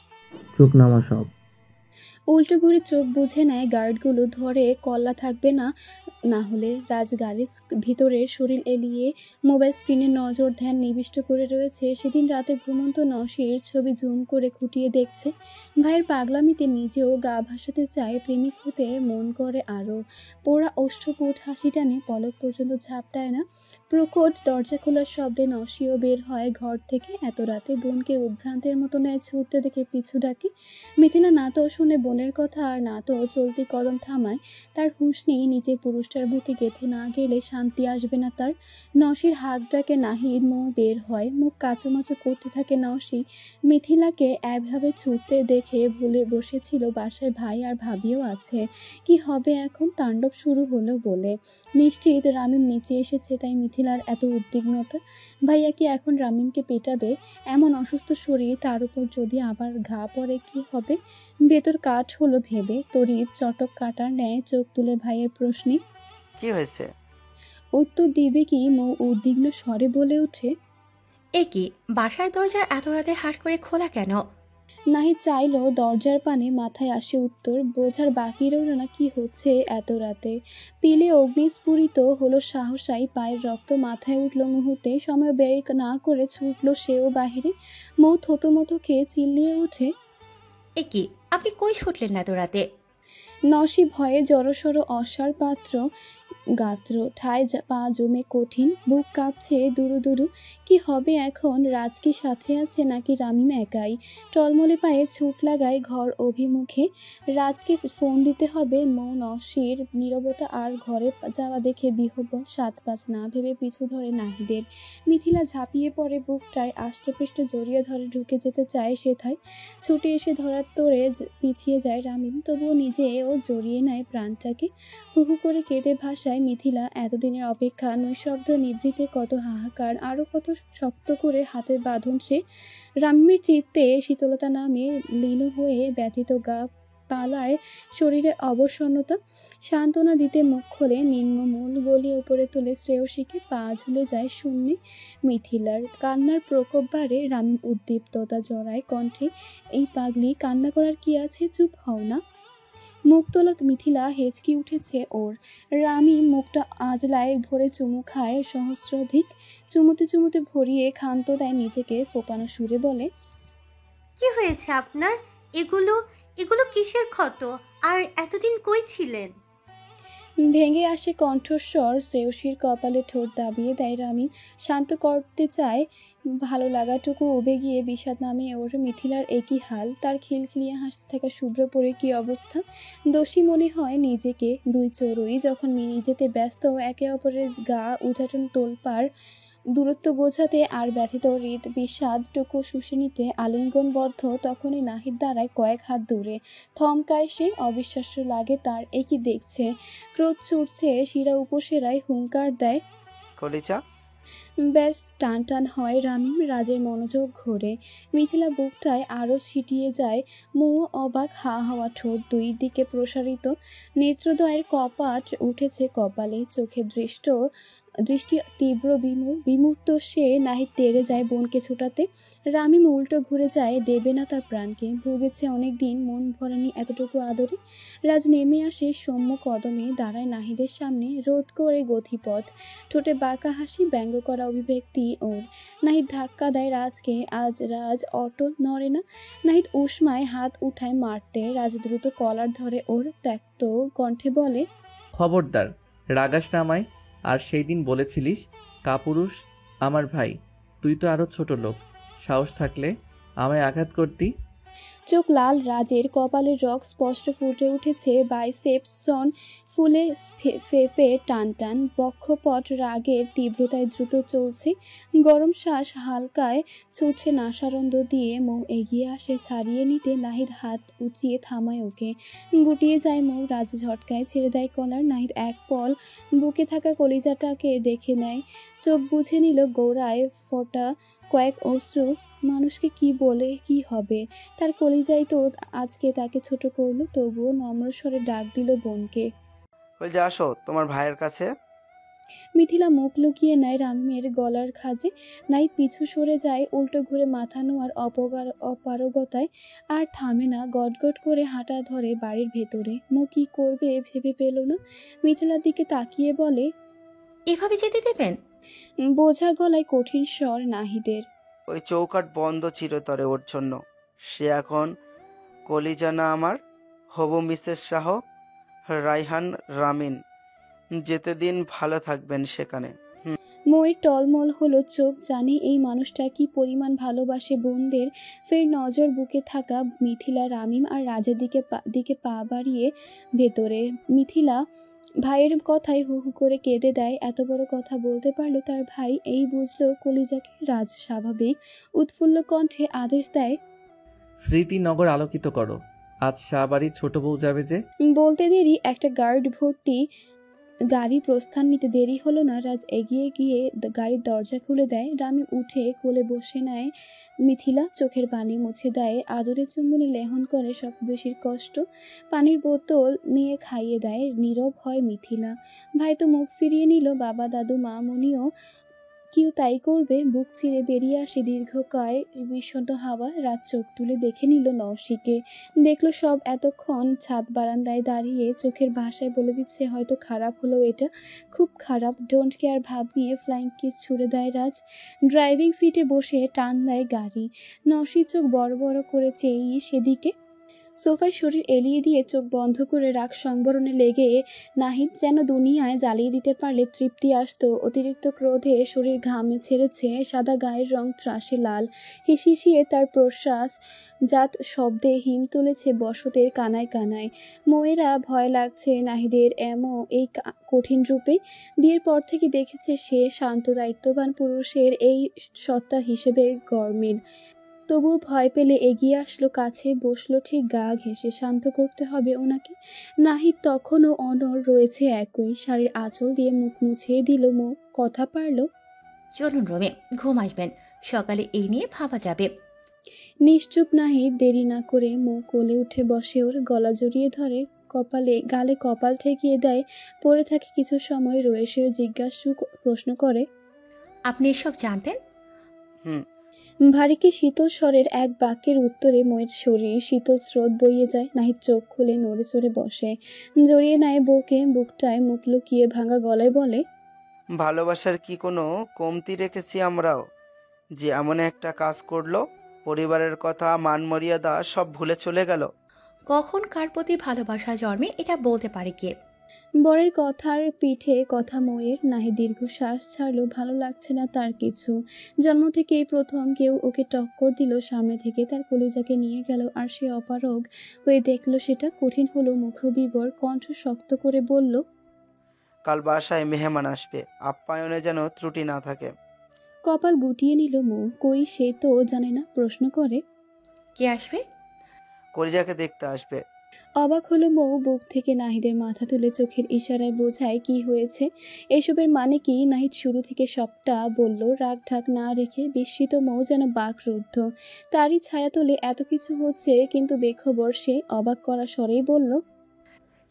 চোখ নামা সব। উল্টো ঘুরে চোখ বুঝে নেয় গার্ডগুলো। ধরে কল্লা থাকবে না, না হলে রাজগাড়ির ভিতরে শরীর এলিয়ে মোবাইল স্ক্রিনে নজর ধ্যান নিবিষ্ট করে রয়েছে। সেদিন রাতে ঘুমন্ত নসীর ছবি জুম করে খুঁটিয়ে দেখছে। ভাইয়ের পাগলামিতে নিজেও গা ভাসাতে চায়। প্রেমিক হতে মন করে আরও। পোড়া ওষ্ঠপুট হাসি টানে, পলক পর্যন্ত ঝাপটায় না। প্রকট দরজা খোলার শব্দে নসীও বের হয় ঘর থেকে। এত রাতে বোনকে উদ্ভ্রান্তের মতো নেয় ছুটতে দেখে পিছু ডাকে। মিথিলা না তো শুনে বোনের কথা, আর না তো চলতি কদম থামায়। তার হুঁশ নেই, নিজে পুরুষটার বুকে গেঁথে না গেলে শান্তি আসবে না তার। নসীর হাঁক ডাকে নাহিদ, মুখ বের হয়। মুখ কাচুমাচু করতে থাকে নসী। মিথিলাকে এভাবে ছুটতে দেখে ভুলে বসেছিল বাসায় ভাই আর ভাবিও আছে। কি হবে এখন? তাণ্ডব শুরু হলো বলে। নিশ্চিত রামিম নিচে এসেছে, তাই মিথিলার এত উদ্বিগ্নতা। ভাইয়া কি এখন রামিমকে পেটাবে? এমন অসুস্থ শরীর, তার উপর যদি আবার ঘা পড়ে কি হবে? ভেতর কাঠ হলো ভেবে। তড়িৎ চটক কাটার ন্যায় চোখ তুলে ভাইয়ের প্রশ্নে কি হয়েছে? উত্তর দিবে কি মৌ উদ্বিগ্ন স্বরে বলে ওঠে, কি বাসার দরজা এত রাতে হাট করে খোলা কেন? নাহি চাইলো দরজার পানে। মাথায় আসে উত্তর। বোঝার বাকি রইল না কি হচ্ছে এত রাতে। পিলে অগ্নিস্ফুরিত হলো সাহসাই। পায়ের রক্ত মাথায় উঠল মুহূর্তে। সময় ব্যয় না করে ছুটলো সেও বাহিরে। মৌ থতমত খেয়ে চিল্লিয়ে ওঠে, কি আপনি কই ছুটলেন এত রাতে? নসী ভয়ে জড়সড় অসার পাত্র গাত্র। ঠায় পা জমে কঠিন, বুক কাঁপছে দুরু দুরু। কি হবে এখন? রাজ কি সাথে আছে নাকি রামিম একাই? টলমলে পায়ে ছুট লাগায় ঘর অভিমুখে। রাজকে ফোন দিতে হবে। মৌ নসীর নীরবতা আর ঘরে যাওয়া দেখে বিহ্বল। 7-5 না ভেবে পিছু ধরে নাহিদের। মিথিলা ঝাঁপিয়ে পড়ে বুকটায় আষ্টে পৃষ্ঠে জড়িয়ে ধরে। ঢুকে যেতে চায় সেথায়। ছুটে এসে ধরার তোড়ে পিছিয়ে যায় রামিম। তবুও নিজেও জড়িয়ে নেয় প্রাণটাকে। হুহু করে কেঁদে ভাষায় মিথিলা। এতদিনের অপেক্ষা, নৈশব্দ নিভৃতে কত হাহাকার, আরো কত শক্ত করে হাতের বাঁধন সে। রামিমের চিত্তে শীতলতা নামে লীন হয়ে ব্যথিত গা পালায় শরীরে অবসন্নতা। সান্ত্বনা দিতে মুখ খোলে নিম্নমূল গলিয়ে উপরে তুলে শ্রেয়সীকে। পা ঝুলে যায় শূন্যে মিথিলার। কান্নার প্রকোপ বাড়ে। রামিম উদ্দীপ্ততা জড়ায় কণ্ঠে, এই পাগলি, কান্না করার কি আছে? চুপ হও না। মুখ তোলা মিথিলা হেঁচকি উঠেছে ওর। রামিম মুখটা আজলায় ভরে চুমু খায় সহস্রাধিক। চুমুতে চুমুতে ভরিয়ে ক্ষান্ত দেয় নিজেকে। ফোপানো সুরে বলে, কি হয়েছে আপনার? এগুলো এগুলো কিসের ক্ষত? আর এতদিন কই ছিলেন? ভেঙে আসে কণ্ঠস্বর। শ্রেয়সীর কপালে ঠোঁট দাবিয়ে দেয় রামিম। শান্ত করতে চায়। ভালো লাগাটুকু উবে গিয়ে বিষাদ নামে ওর। মিথিলার একই হাল। তার খিলখিলিয়ে হাসতে থাকা শুভ্রপরীর কি অবস্থা? দোষী মনে হয় নিজেকে। দুই চড়ুই যখন নিজেতে ব্যস্ত, একে অপরের গা উচাটন তোলপাড় দূরত্ব গোছাতে আর ব্যথিত হৃদ বিষাদটুকু শুষে নিতে আলিঙ্গনবদ্ধ, তখনই নাহিদ দাঁড়ায় কয়েক হাত দূরে। থমকায় সে, অবিশ্বাস্য লাগে তার। এ কি দেখছে? ক্রোধ ছুটছে শিরা উপসেরায়, হুঙ্কার দেয়। কলিজা। ব্যাস টান টান হয় রামিম। রাজের মনোযোগ ঘোরে। মিথিলা বুকটায় আরও ছিটিয়ে যায়। মুও অবাক, হা হওয়া ঠোঁট দুই দিকে প্রসারিত, নেত্রদ্বয়ের কপাট উঠেছে কপালে, চোখে দৃষ্টি তীব্র বিমূর্ত। সে নাহিদ তেড়ে যায় বোনকে ছুটাতে। রামিম উল্টো ঘুরে যায়, দেবে না তার প্রাণকে। ভুগেছে অনেক দিন, মন ভরেনি এতটুকু আদরে। রাজ নেমে আসে সৌম্য কদমে, দাঁড়ায় নাহিদের সামনে, রোধ করে গতিপথ। ঠোঁটে বাঁকা হাসি, ব্যঙ্গ করা অভিব্যক্তি ওর। নাহিদ ধাক্কা দেয় রাজকে। আজ রাজ অটল, নড়ে না। নাহিদ উষ্মায় হাত উঠায় মারতে, রাজ দ্রুত কলার ধরে ওর, ত্যক্ত কণ্ঠে বলে, খবরদার, রাগাস না আমায়। আর সেই দিন বলেছিলিস কাপুরুষ আমার ভাই, তুই তো আরো ছোট লোক, সাহস থাকলে আমায় আঘাত করতি। চোখ লাল রাজের, কপালের রগ স্পষ্ট ফুটে উঠেছে, বাইসেপসন ফুলে ফেপে টান টান, বক্ষপট রাগের তীব্রতায় দ্রুত চলছে, গরম শ্বাস হালকায় ছুটছে নাসারন্ধ্র দিয়ে। মৌ এগিয়ে আসে ছাড়িয়ে নিতে, নাহিদ হাত উঁচিয়ে থামায় ওকে। গুটিয়ে যায় মৌ, রাজ ঝটকায় ছেড়ে দেয় কলার। নাহিদ এক পল বুকে থাকা কলিজাটাকে দেখে নেয়, চোখ বুঝে নিল গোড়ায় ফোটা কয়েক অশ্রু। মানুষকে কি বলে কি হবে? তার কলিজাই তো আজকে তাকে ছোট করলো। তবুও নম্র স্বরে ডাক দিল বোনকে। কলিজা, আসো তোমার ভাইয়ের কাছে। মিথিলা মুখ লুকিয়ে নেয় রামিমের গলার খাজে। নাহিদ পিছু সরে যায়, উল্টো ঘুরে মাথা নোয়ার অপারগতায়। আর থামে না, গটগট করে হাঁটা ধরে বাড়ির ভেতরে। মৌ কি করবে ভেবে পেল না। মিথিলার দিকে তাকিয়ে বলে, এভাবে যেতে দেবেন? বোঝা গলায় কঠিন স্বর নাহিদের। ওই চৌকাট বন্ধ চিরতরে ওর জন্য। সে এখন কলিজা না আমার, হবু মিসেস শাহ, রাইহান রামিন। যেতে দিন, ভালো থাকবেন সেখানে। ময়ের টলমল হলো চোখ, জানে এই মানুষটা কি পরিমাণ ভালোবাসে বোনদের। ফের নজর বুকে থাকা মিথিলা, রামিম আর রাজের দিকে পা বাড়িয়ে ভেতরে। মিথিলা ভাইয়ের কথায় হু হু করে কেঁদে দেয়। এত বড় কথা বলতে পারলো তার ভাই, এই বুঝলো কলিজাকে। রাজ স্বাভাবিক উৎফুল্ল কণ্ঠে আদেশ দেয়, স্মৃতিনগর আলোকিত করো, আজ শাহবাড়ির ছোট বউ যাবে যে। বলতে দেরি একটা গার্ড ভর্তি গাড়ি প্রস্থান নিতে দেরি হলো না। রাজ এগিয়ে গিয়ে গাড়ির দরজা খুলে দেয়। রামি উঠে কোলে বসে নেয় মিথিলা, চোখের পানি মুছে দেয়, আদরে চুম্বনে লেহন করে সপ্তদোষীর কষ্ট। পানির বোতল নিয়ে খাইয়ে দেয়। নীরব হয় মিথিলা। ভাই তো মুখ ফিরিয়ে নিল, বাবা দাদু মা মনিও কেউ তাই করবে। বুক চিরে বেরিয়ে আসে দীর্ঘকায় বিষণ্ণ হাওয়া। রাত চোখ তুলে দেখে নিল নওশিকে, দেখলো সব এতক্ষণ ছাদ বারান্দায় দাঁড়িয়ে, চোখের ভাষায় বলে দিচ্ছে হয়তো খারাপ হলো এটা, খুব খারাপ। ডোন্ট কেয়ার ভাব নিয়ে ফ্লাইং কিস ছুড়ে দেয় রাজ। ড্রাইভিং সিটে বসে টান দেয় গাড়ি। নওশি চোখ বড় বড় করে চেয়েই সেদিকে। সোফায় শরীর এলিয়ে দিয়ে চোখ বন্ধ করে রাগ সংবরণে লেগে নাহিদ যেন দুনিয়ায় জ্বালিয়ে দিতে পারলে তৃপ্তি আসতো। অতিরিক্ত ক্রোধে শরীর ঘামে ছেড়েছে, সাদা গায়ের রং ত্রাসে লাল। হিসিয়ে তার প্রশ্বাস জাত শব্দে হিম তুলেছে বসতের কানায় কানায়। ময়েরা ভয় লাগছে নাহিদের এই কঠিন রূপে। বিয়ের পর থেকে দেখেছে সে শান্ত দায়িত্ববান পুরুষের এই সত্তা হিসেবে গরমিল। তবুও ভয় পেলে এগিয়ে আসলো কাছে, বসলো ঠিক গা ঘেঁষে। শান্ত করতে হবে ওনাকে। নাহিদ তখনও অনড় রয়েছে একই। শাড়ির আঁচল দিয়ে মুখ মুছিয়ে দিল মুখ। কথা পারল, চলুন রুমে, ঘুম আসবেন, সকালে এই নিয়ে ভাবা যাবে। নিশ্চুপ নাহিদ দেরি না করে মুখ কোলে উঠে বসে, ওর গলা জড়িয়ে ধরে, গালে কপাল ঠেকিয়ে দেয়। পড়ে থাকে কিছু সময়, রয়ে সে প্রশ্ন করে, আপনি এসব জানতেন? ভারীকে শীতল স্বরের এক বাক্যের উত্তরে ময়ের শরীর শীতল স্রোত বইয়ে যায়। নাহিদ চোখ খুলে নড়ে চড়ে বসে, জড়িয়ে নেয় বউকে বুকটায়, মুখ লুকিয়ে ভাঙা গলায় বলে, ভালোবাসার কি কোনো কমতি রেখেছি আমরাও, যে এমন একটা কাজ করলো, পরিবারের কথা মান মর্যাদা সব ভুলে চলে গেল। কখন কার প্রতি ভালোবাসা জন্মে এটা বলতে পারে কে? বরের কথার পিঠে কথা ময়ের। নাহিদ দীর্ঘশ্বাস ছাড়লো। ভালো লাগছে না তার কিছু। জন্ম থেকে এই প্রথম কেউ ওকে টক্কর দিল সামনে থেকে, তার কলিজাকে নিয়ে গেল। আর সে অপারগ হয়ে দেখলো সেটা। কঠিন হলো মুখবিবর, কণ্ঠ শক্ত করে বলল, কাল বাসায় মেহমান আসবে, আপ্যায়নে যেন ত্রুটি না থাকে। কপাল গুটিয়ে নিল মৌ। কই সে তো জানে না। প্রশ্ন করে, কে আসবে? কলিজাকে দেখতে আসবে। অবাক হলো মৌ। বুক থেকে নাহিদের মাথা তুলে চোখের ইশারায় বোঝায় কি হয়েছে। এসবের মানে কি? নাহিদ শুরু থেকে সবটা বলল রাগ ঢাক না রেখে। বিস্মিত মৌ যেন বাকরুদ্ধ। তারই ছায়া তলে এত কিছু হচ্ছে, কিন্তু বেখবর সে। অবাক করা স্বরেই বলল,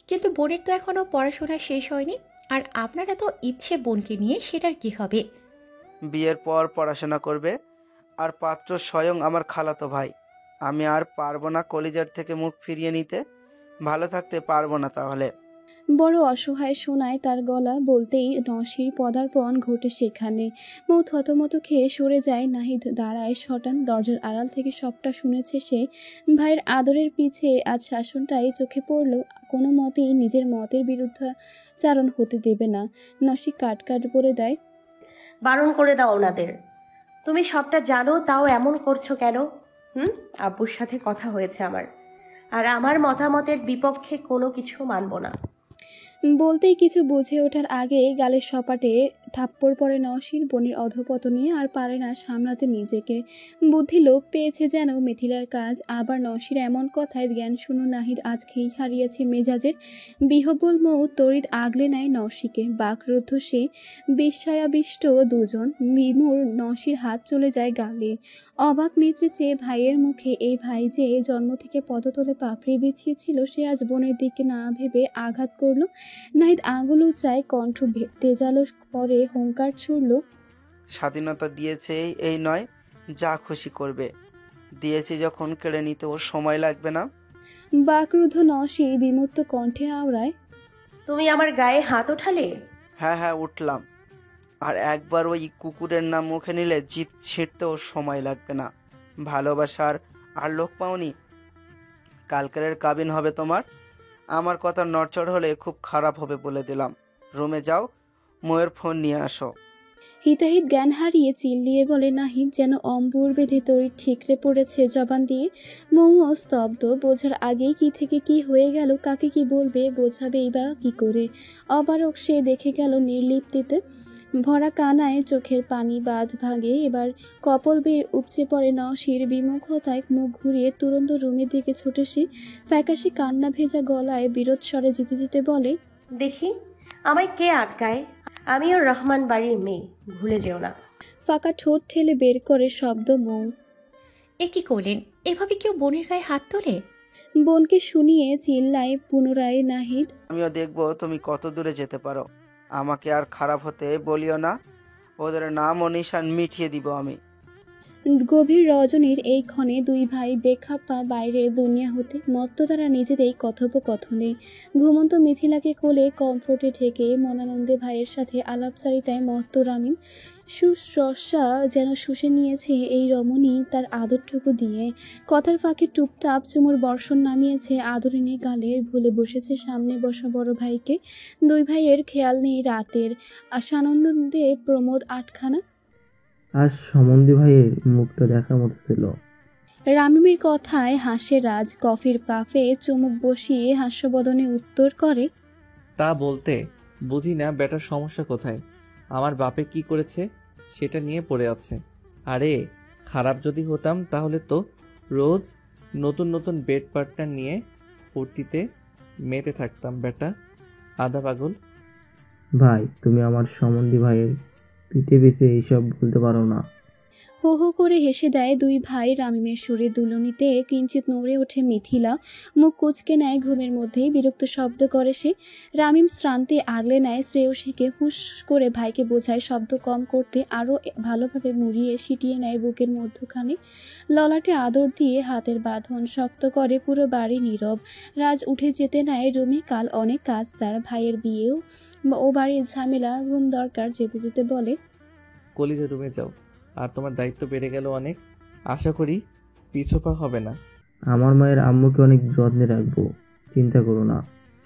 কিন্তু বোনের তো এখনো পড়াশোনা শেষ হয়নি, আর আপনার এত ইচ্ছে বোনকে নিয়ে, সেটার কি হবে? বিয়ের পর পড়াশোনা করবে, আর পাত্র স্বয়ং আমার খালাতো ভাই। আমি আর পারবো না কলিজার থেকে মুখ ফিরিয়ে নিতে। ভালো থাকতে পারবো না তাহলে। বড় অসহায় শোনায় তার গলা। বলতেই নসির পদার্পণ ঘটে সেখানে। মৌ থতমত খেয়ে সরে যায়। নাহিদ দাঁড়ায় শটান। দরজার আড়াল থেকে সবটা শুনেছে সে। ভাইয়ের আদরের পিছে আজ শাসনটাই চোখে পড়ল। কোনো মতেই নিজের মতের বিরুদ্ধাচারণ হতে দেবে না। নসি কাট বলে দেয়, বারণ করে দাও ওনাদের। তুমি সবটা জানো, তাও এমন করছো কেন? আব্বুর সাথে কথা হয়েছে আমার, আর আমার মতামতের বিপক্ষে কোনো কিছু মানবো না। বলতেই কিছু বুঝে ওঠার আগে গালের সপাটে থাপ্পড় পড়ে নসির। বোনের অধপতনে আর পারে না সামলাতে নিজেকে। বুদ্ধি লোপ পেয়েছে যেন মিথিলার কাজ। আবার নসির এমন কথায় জ্ঞান শুনো নাহিদ আজকেই হারিয়েছে মেজাজের। বিহবল মৌ তড়িৎ আগলে নেয় নসিকে। বাকরুদ্ধ সে। বিস্ময়াবিষ্ট দুজন। বিমূর নসির হাত চলে যায় গালে। অবাক নেত্রে চেয়ে ভাইয়ের মুখে। এই ভাই যে জন্ম থেকে পদতলে পাপড়ি বিছিয়েছিল, সে আজ বোনের দিকে না ভেবে আঘাত করল। নাহিদ আঙুল উঁচায়, কণ্ঠ তেজালো পরে হুঙ্কার ছুড়ল, স্বাধীনতা দিয়েছে এই নয়, যা খুশি করবে। দিয়েছি যখন কেড়ে নিতে ওর সময় লাগবে না। বাকরুদ্ধ নসি বিমূর্ত কণ্ঠে আওড়ায়, তুমি আমার গায়ে হাত ওঠালে? হ্যাঁ উঠলাম। আর একবার ওই কুকুরের নাম মুখে নিলে জিভ ছিঁড়তে ওর সময় লাগবে না। ভালোবাসার আর লোক পাওনি? কালকের কাবিন হবে তোমার। আমার কথা নড়চড় হলে খুব খারাপ হবে বলে দিলাম। রুমে যাও, ময়ের ফোন নিয়ে আসো। হিতাহিত জ্ঞান হারিয়ে চিল্লিয়ে বলে নাহিদ, যেন অম্বুর বেঁধে তড়িৎ ঠিকরে পড়েছে জবান দিয়ে। মৌও স্তব্ধ। বোঝার আগেই কি থেকে কি হয়ে গেল। কাকে কি বলবে, বোঝাবেই বা কি করে। অবারক সে দেখে গেল নির্লিপ্তিতে ভরা কানায় চোখের পানি বাঁধ ভাঙে। এবার কপল বেয়ে উপচে পড়ে নসির। বিমুখতায় মুখ ঘুরিয়ে তুরন্ত রুমের দিকে ছুটে সে। ফ্যাকাশে কান্না ভেজা গলায় বিরোধ স্বরে যেতে যেতে বলে, দেখি আমায় কে আটকায়? আমিও রহমান বাড়ির মেয়ে, ভুলে যেও না। ফাঁকা ঠোঁট ঠেলে বের করে শব্দ মৌ। এ কি করলেন? এভাবে কেউ বোনের গায়ে হাত তোলে? বোনকে শুনিয়ে চিল্লায় পুনরায় নাহিদ, আমিও দেখবো তুমি কত দূরে যেতে পারো। আমাকে আর খারাপ হতে বলিও না। ওদের নাম ও নিশান মিটিয়ে দিব আমি। গভীর রজনীর এই ক্ষণে দুই ভাই বেখাপ্পা বাইরের দুনিয়া হতে। মত্ত তারা নিজেদের কথোপকথনে। ঘুমন্ত মিথিলাকে কোলে কমফোর্টে ঠেকে মনানন্দে ভাইয়ের সাথে আলাপচারিতায় মত্ত রামিম। সুস্রসা যেন শুষে নিয়েছে এই রমণী তার আদরটুকু দিয়ে। কথার ফাঁকে টুপটাপ চুমুর বর্ষণ নামিয়েছে আদরিনী গালে। ভুলে বসেছে সামনে বসা বড় ভাইকে। দুই ভাইয়ের খেয়াল নেই রাতের। সানন্দে প্রমোদ আটখানা। আজ সমন্ধি ভাইয়ের মুখটা দেখার মতো ছিল। রামিমের কথায় হাসে রাজ। কফির পাফে চুমুক বসিয়ে হাস্যবদনে উত্তর করে, তা বলতে বুঝি না বেটার সমস্যা কোথায়। আমার বাপে কি করেছে সেটা নিয়ে পড়ে আছে। আরে খারাপ যদি হতাম তাহলে তো রোজ নতুন নতুন বেড পার্টনার নিয়ে ফুর্তিতে মেতে থাকতাম। বেটা আধা পাগল। ভাই, তুমি আমার সমন্ধি ভাইয়ের পিঠে পিছে এইসব বলতে পারো না। হো হো করে হেসে দেয় দুই ভাই। রামিমের সুরে দুলনিতে কিঞ্চিত নড়ে ওঠে মিথিলা। মুখ কুচকে নেয় ঘুমের মধ্যেই। বিরক্ত শব্দ করে সে। রামিম শ্রান্তি আগলে নেয় শ্রেয়সীকে। হুশ করে ভাইকে বোঝায় শব্দ কম করতে। আরও ভালোভাবে মুড়িয়ে সিটিয়ে নেয় বুকের মধ্যখানে। ললাটে আদর দিয়ে হাতের বাঁধন শক্ত করে। পুরো বাড়ি নীরব। রাজ উঠে যেতে নেয় রুমে। কাল অনেক কাজ তার। ভাইয়ের বিয়েও ও বাড়ির ঝামেলা। ঘুম দরকার। যেতে যেতে বলে, কলিজা রুমে যাও। আর তোমার দায়িত্ব বেড়ে গেল অনেক। আশা করি পিছপা হবে না। আমার মায়ের আম্মুকে অনেক যত্নে রাখবো, চিন্তা করো না।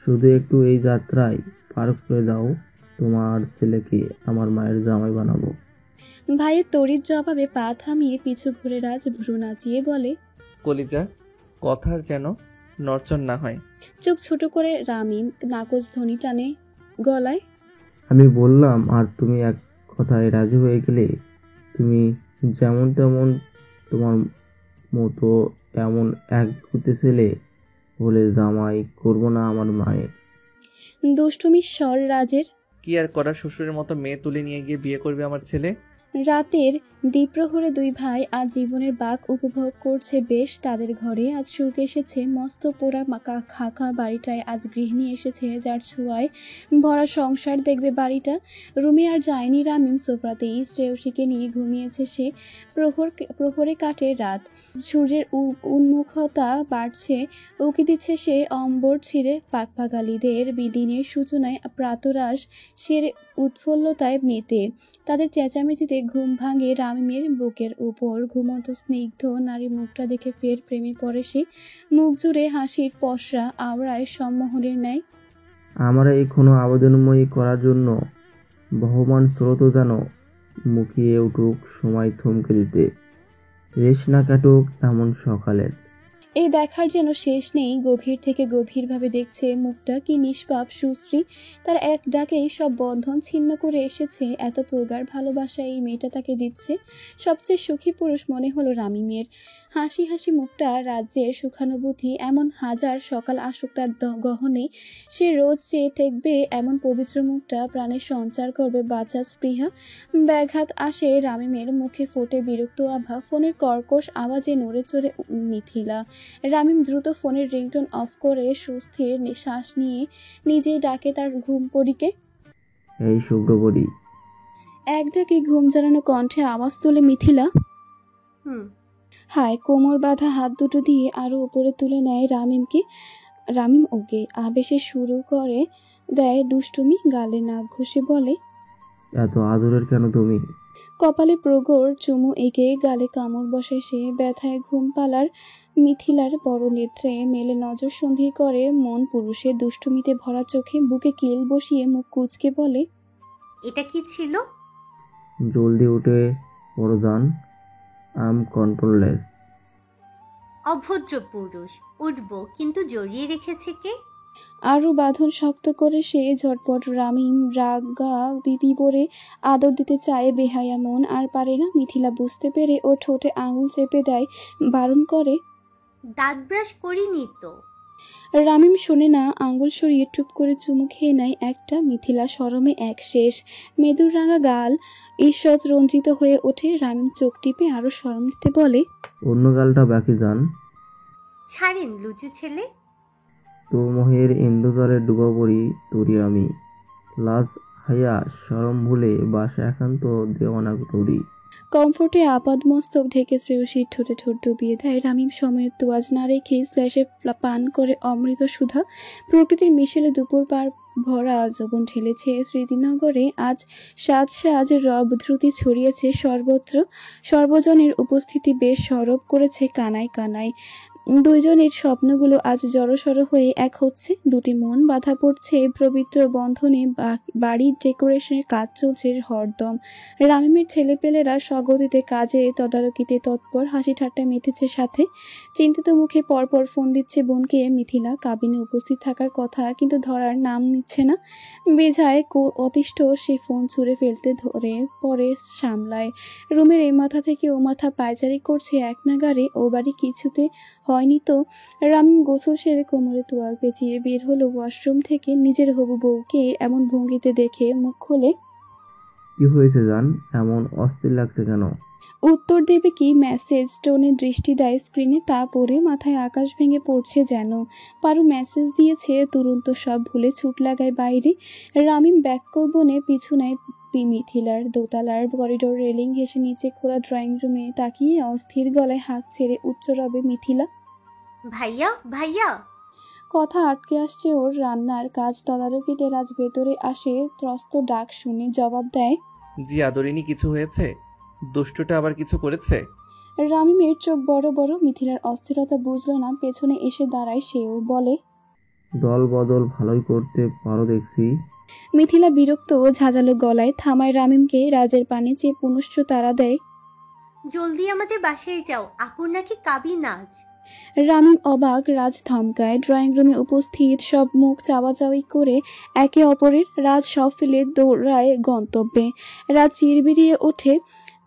শুধু একটু এই যাত্রায় পার করে দাও। তোমার ছেলেকে আমার মায়ের জামাই বানাবো। ভাইয়ের তড়িৎ জবাবে পা থামিয়ে পিছু ঘুরে রাজ ভ্রু নাচিয়ে বলে, কলিজা কথার যেন নড়চড় না হয়। চোখ ছোট করে রামিম নাকচ ধ্বনি টানে গলায়, আমি বললাম আর তুমি এক কথায় রাজি হয়ে গেলে। তুমি যেমন তেমন, তোমার মতো এমন এক ভূতে ছেলে হলে জামাই করব না আমার মায়ের। দুষ্টুমির স্বর রাজের। কি আর করার, শ্বশুরের মতো মেয়ে তুলে নিয়ে গিয়ে বিয়ে করবে আমার ছেলে। রাতের দ্বিপ্রহরে দুই ভাই আজ জীবনের বাক উপভোগ করছে বেশ। তাদের ঘরে আজ সুখ এসেছে। মস্ত পোড়া খাকা বাড়িটায় আজ গৃহিণী এসেছে, যার ছোঁয়ায় ভরা সংসার দেখবে বাড়িটা। রুমে আর যায়নি রামিম, সোফাতেই শ্রেয়সীকে নিয়ে ঘুমিয়েছে সে। প্রহরে কাটে রাত, সূর্যের উন্মুখতা বাড়ছে, উকি দিচ্ছে সে অম্বর ছিঁড়ে। পাকপাকালিদের দিনের সূচনায় প্রাতরাশ সেরে উৎফুল্লতায় মেতে। তাদের চেঁচামেচিতে ঘুম ভাঙে রামিমের। বুকের উপর ঘুমন্ত স্নিগ্ধ নারী মুখটা দেখে ফের প্রেমে পড়ে সে। মুখ জুড়ে হাসির পসরা আওড়ায় সম্মোহনের ন্যায়। আমার এই কোনো আবেদনময়ী করার জন্য বহমান স্রোত যেন মুখিয়ে উঠুক, সময় থমকে দিতে রেশ না কাটুক এমন সকালের। এই দেখার যেন শেষ নেই। গভীর থেকে গভীরভাবে দেখছে মুখটা, কি নিষ্পাপ সুশ্রী। তার এক ডাকেই সব বন্ধন ছিন্ন করে এসেছে। এত প্রগাঢ় ভালোবাসা এই মেয়েটা তাকে দিচ্ছে। সবচেয়ে সুখী পুরুষ মনে হলো রামিমের। হাসি হাসি মুখটা রাজ্যের সুখানুভূতি। এমন হাজার সকাল আসুক তার গহনে, সে রোজ চেয়ে থাকবে এমন পবিত্র মুখটা। প্রাণের সঞ্চার করবে বাঁচা স্পৃহা। ব্যাঘাত আসে রামিমের মুখে, ফোটে বিরক্ত আভা। ফোনের কর্কশ আওয়াজে নড়ে চড়ে মিথিলা। রামিম দ্রুত ফোনের রিংটোন অফ করে সুস্থির শ্বাস নিয়ে নিজেই ডাকে তার ঘুম পরীকে। এই শুভ্রবরী। এক ডাকে ঘুম জড়ানো কণ্ঠে আওয়াজ তোলে মিথিলা। হায়। কোমর বাঁধা হাত দুটো দিয়ে আরো উপরে তুলে নেয় রামিমকে। রামিম ওকে আবেশে শুরু করে দেয় দুষ্টুমি। গালে নাক ঘষে বলে, এত আদরের কেন তুমি? কপালে প্রগর চুমু এঁকে গালে কামড় বসে সে। ব্যথায় ঘুম পালার মিথিলার বড় নেত্রে মেলে নজর সন্ধি করে মন পুরুষের। দুষ্টুমিতে ভরা চোখে বুকে কিল বসিয়ে মুখ কুঁচকে বলে, এটা কি ছিল? জলদি উঠে পড়ো যান, আম কন্ট্রোললেস। অভদ্র পুরুষ। উঠবো, কিন্তু জড়িয়ে রেখেছে কে? আরও বাঁধন শক্ত করে সে। ঝটপট রামিম রাগা বিবরে আদর দিতে চায়, বেহায়া মন আর পারে না। মিথিলা বুঝতে পেরে ও ঠোঁটে আঙুল চেপে দেয়, বারণ করে, দাঁত ব্রাশ করিনি তো। রামিম শোনে না, আঙুল সরিয়ে টুপ করে চুমু খেয়ে নেয় একটা। মিথিলা শরমে এক শেষ। মেদুর রাঙা গাল ঈষৎ রঞ্জিত হয়ে ওঠে। রামিম চোখ টিপে আরো শরম দিতে বলে, অন্য গালটা বাকি যান। ছাড়েন লুচু ছেলে। তোর মোহের ইন্দুজলে ডুবা পড়ি তোরি আমি। লাজ হায়া শরম ভুলে বাসা একান্ত দেওয়ানা তোরি। কমফোর্টে আপাদ মস্তক ঢেকে শ্রেয়সীর ঠোঁটে ঠোঁট ডুবিয়ে দেয় রামিম। সময়ের তোয়াজ না রেখে স্ল্যাশে পান করে অমৃত সুধা। প্রকৃতির মিশেলে দুপুর পার ভরা যৌবন ঢেলেছে স্মৃতিনগরে। আজ সাজ সাজ রব দ্রুতি ছড়িয়েছে সর্বত্র। সর্বজনের উপস্থিতি বেশ সরব করেছে কানায় কানায়। দুইজনের স্বপ্নগুলো আজ জড়সড় হয়ে এক হচ্ছে। দুটি মন বাধা পড়ছে পবিত্র বন্ধনে। বাড়ির ডেকোরেশনের কাজ চলছে হরদম। রামিমের ছেলেপেলেরা স্বগতিতে কাজে তদারকিতে তৎপর। হাসি ঠাট্টা মেতেছে সাথে। চিন্তিত মুখে পরপর ফোন দিচ্ছে বোনকে মিথিলা। কাবিনে উপস্থিত থাকার কথা, কিন্তু ধরার নাম নিচ্ছে না। বেজায় অতিষ্ঠ সে ফোন ছুঁড়ে ফেলতে ধরে পরে সামলায়। রুমের এই মাথা থেকে ও মাথা পায়চারি করছে এক নাগারে। ও বাড়ি কিছুতে হয়নি তো। রামিম গোসল সেরে কোমরে তোয়াল পেঁচিয়ে বের হলো ওয়াশরুম থেকে। নিজের হবু বউকে এমন ভঙ্গিতে দেখে মুখ খোলে, কি হয়েছে জান, এমন অস্থির লাগছে কেন? উত্তর দেবে কি মেসেজ টোনে দৃষ্টি দেয় স্ক্রিনে। তা পড়ে মাথায় আকাশ ভেঙে পড়ছে যেন। পারু মেসেজ দিয়েছে। তুরন্ত সব ভুলে ছুট লাগায় বাইরে। রামিম ব্যাক বনে পিছু নেয় মিথিলার। দোতলার করিডোর রেলিং ঘেঁষে নিচে খোলা ড্রয়িং রুমে তাকিয়ে অস্থির গলায় হাঁক ছেড়ে উচ্চ রবে মিথিলা, ভাইয়া ভাইয়া। কথা আটকে আসছে ওর। রান্নার কাজ তদারকিতে রাজ ভেতরে আসে। ত্রস্ত ডাক শুনে জবাব দেয়, জি আদরিনী, কিছু হয়েছে? দুষ্টুটা আবার কিছু করেছে? রামিমের চোখ বড় বড়। মিথিলার অস্থিরতা বুঝলো না। পেছনে এসে দাঁড়ায় সেও। বলে, দল বদল ভালোই করতে পারো দেখছি। মিথিলা বিরক্ত ও ঝাঁঝালো গলায় থামায় রামিমকে। রাজের পানে চেয়ে পুনশ্চ তাড়া দেয়, জলদি আমাদের বাসায় যাও, আপুর নাকি কাবি নাচ। রামিম অবাক। রাজ থমকায়। ড্রয়িং রুমে উপস্থিত সব মুখ চাওয়াচাওয়ি করে একে অপরের। রাজ সব ফেলে দৌড়ায় গন্তব্যে। রাজ চিরবিরিয়ে ওঠে,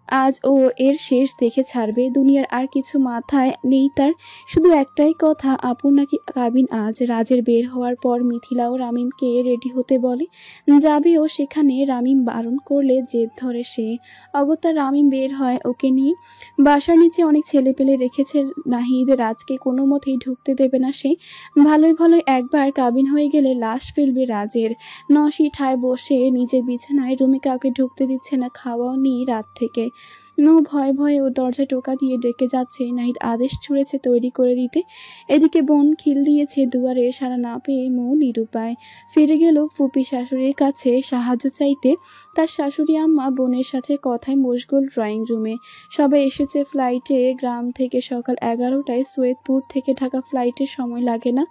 আজ ও এর শেষ দেখে ছাড়বে। দুনিয়ার আর কিছু মাথায় নেই তার, শুধু একটাই কথা, আপুর নাকি কাবিন আজ। রাজের বের হওয়ার পর মিথিলা ও রামিমকে রেডি হতে বলে, যাবেও সেখানে। রামিম বারণ করলে জেদ ধরে সে। অগত্যা রামিম বের হয় ওকে নিয়ে। বাসার নিচে অনেক ছেলে পেলে রেখেছে নাহিদ, রাজকে কোনো মতেই ঢুকতে দেবে না সে। ভালোই ভালোই একবার কাবিন হয়ে গেলে লাশ ফেলবে রাজের। নশি ঠায় বসে নিজের বিছানায়, রুমে কাউকে ঢুকতে দিচ্ছে না, খাওয়াও নেই রাত থেকে। ভয়ে ভয়ে ওর দরজা টোকা দিয়ে ডেকে যাচ্ছে। নাহিদ আদেশ ছুঁড়েছে তৈরি করে দিতে। এদিকে বোন খিল দিয়েছে দুয়ারে, সাড়া না পেয়ে নিরুপায় ফিরে গেল ফুপি শাশুড়ির কাছে সাহায্য চাইতে। তার শাশুড়ি আম্মা বোনের সাথে কথায় মশগুল ড্রয়িং রুমে। সবাই এসেছে ফ্লাইটে গ্রাম থেকে সকাল 11টায়। সৈয়দপুর থেকে ঢাকা ফ্লাইটের সময় লাগে না।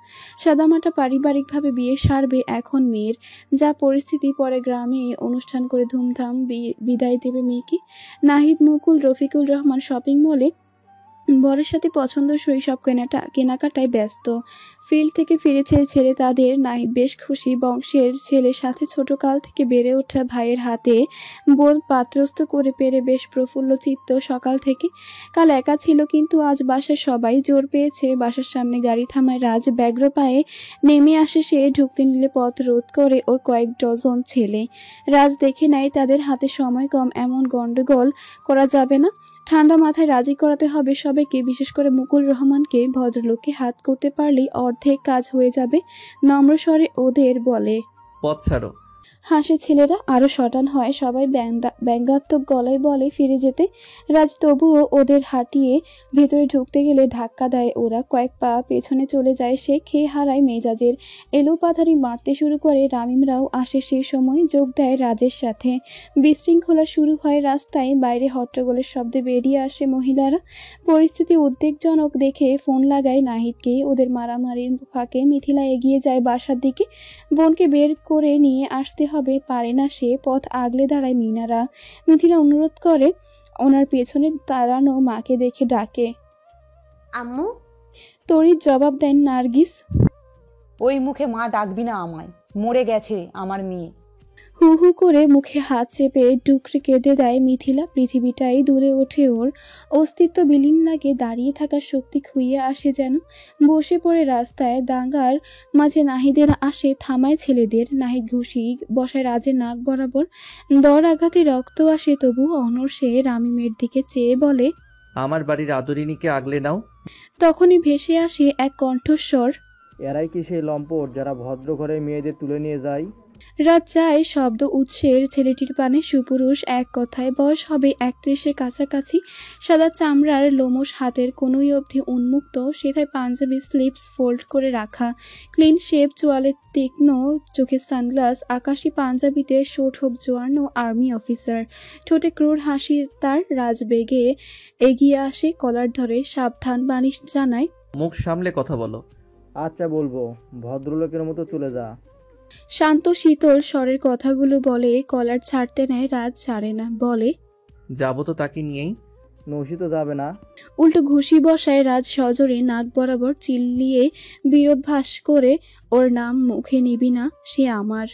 সাদামাটা পারিবারিকভাবে বিয়ে সারবে এখন মেয়ের। যা পরিস্থিতি, পরে গ্রামে অনুষ্ঠান করে ধুমধাম বিদায় দেবে মেয়েকে। নাহিদ, মুকুল, রফিকুল রহমান শপিং মলে বরের সাথে পছন্দসই সব কেনাকাটায় ব্যস্ত। ফিল্ড থেকে ফিরেছে ছেলে তাদের। নাহিদ বেশ খুশি। বংশের ছেলে, সাথে ছোটকাল থেকে বেড়ে ওঠা ভাইয়ের হাতে বোল পাত্রস্থ করে পেরে বেশ প্রফুল্ল চিত্ত সকাল থেকে। কাল একা ছিল, কিন্তু আজ বাসায় সবাই জোর পেয়েছে। বাসার সামনে গাড়ি থামায় রাজ। ব্যগ্র পায়ে নেমে আসে সে। ঢুকতে নিলে পথ রোধ করে ওর কয়েক ডজন ছেলে। রাজ দেখে নেয় তাদের হাতে সময় কম, এমন গন্ডগোল করা যাবে না। ঠান্ডা মাথায় রাজি করাতে হবে সবাইকে, বিশেষ করে মুকুল রহমানকে। ভদ্রলোককে হাত করতে পারলেই অর্ধেক কাজ হয়ে যাবে। নম্র স্বরে ওদের বলে, পথ ছাড়ো। হাসে ছেলেরা, আরো শটান হয় সবাই। ব্যঙ্গাত্মক গলায় বলে ফিরে যেতে। রাজ তবুও ওদের হাঁটিয়ে ভেতরে ঢুকতে গেলে ধাক্কা দেয় ওরা। কয়েক পা পেছনে চলে যায় সে। খেয়ে হারায় মেজাজের। এলোপাথারি মারতে শুরু করে। রামিমরাও আসে সেই সময়, যোগ দেয় রাজের সাথে। বিশৃঙ্খলা শুরু হয় রাস্তায়। বাইরে হট্টগোলের শব্দে বেরিয়ে আসে মহিলারা। পরিস্থিতি উদ্বেগজনক দেখে ফোন লাগায় নাহিদকে। ওদের মারামারির ফাঁকে মিথিলা এগিয়ে যায় বাসার দিকে। বোনকে বের করে নিয়ে আসতে হবে, পারে না সে। পথ আগলে দাঁড়ায় মিনারা। মিথিলা অনুরোধ করে, ওনার পেছনে দাঁড়ানো মাকে দেখে ডাকে, আম্মু। তড়িৎ জবাব দেন নার্গিস, ওই মুখে মা ডাকবি না আমায়, মরে গেছে আমার মেয়ে। হু হু করে মুখে হাত চেপে ডুকরে কেঁদে দেয় মিথিলা। পৃথিবীটাই দূরে ওঠে ওর। অস্তিত্ব বিলীন লাগে। দাঁড়িয়ে থাকার শক্তি খুইয়ে আসে যেন। বসে পড়ে রাস্তায়। দাঙ্গার মাঝে নাহিদের আসে, থামায় ছেলেদের। নাহিদ ঘুষি বসায় রাজের নাক বরাবর। দর আঘাতে রক্ত আসে, তবু অনর সে। রামিমের দিকে চেয়ে বলে, আমার বাড়ির আদরিনীকে আগলে নাও। তখনই ভেসে আসে এক কণ্ঠস্বর, এরাই কি সেই লম্পট যারা ভদ্র ঘরে মেয়েদের তুলে নিয়ে যায়? রাত চায় শব্দ উৎসের। ছেলেটির পানে সুপুরুষ, এক কথায় বয়স হবে 31-এর কাছাকাছি। সাদা চামড়ার লোমশ, হাতের কোনোই অবধি উন্মুক্ত। সেটায় পাঞ্জাবি স্লিপস ফোল্ড করে রাখা। ক্লিন শেপ, চোয়ালে তীক্ষ্ণ, চোখে সানগ্লাস, আকাশি পাঞ্জাবিতে শোট হোপ জোয়ানো আর্মি অফিসার। ঠোঁটে ক্রূর হাসি তার। রাজবেগে এগিয়ে আসে, কলার ধরে সাবধান বাণী জানায়, মুখ সামলে কথা বলো। আচ্ছা বলবো, ভদ্রলোকের মতো চলে যা। শান্ত শীতল স্বরের কথাগুলো বলে। কলার ছাড়তে নেয়, রাজ ছাড়ে না। বলে, যাবো তো তাকে নিয়েই। নৌশি তো যাবে না। উল্টো ঘুষি বসায় রাজ সজোরে। নাক বরাবর চিল্লিয়ে বিরোধভাস করে, ওর নাম মুখে নিবি না, সে আমার।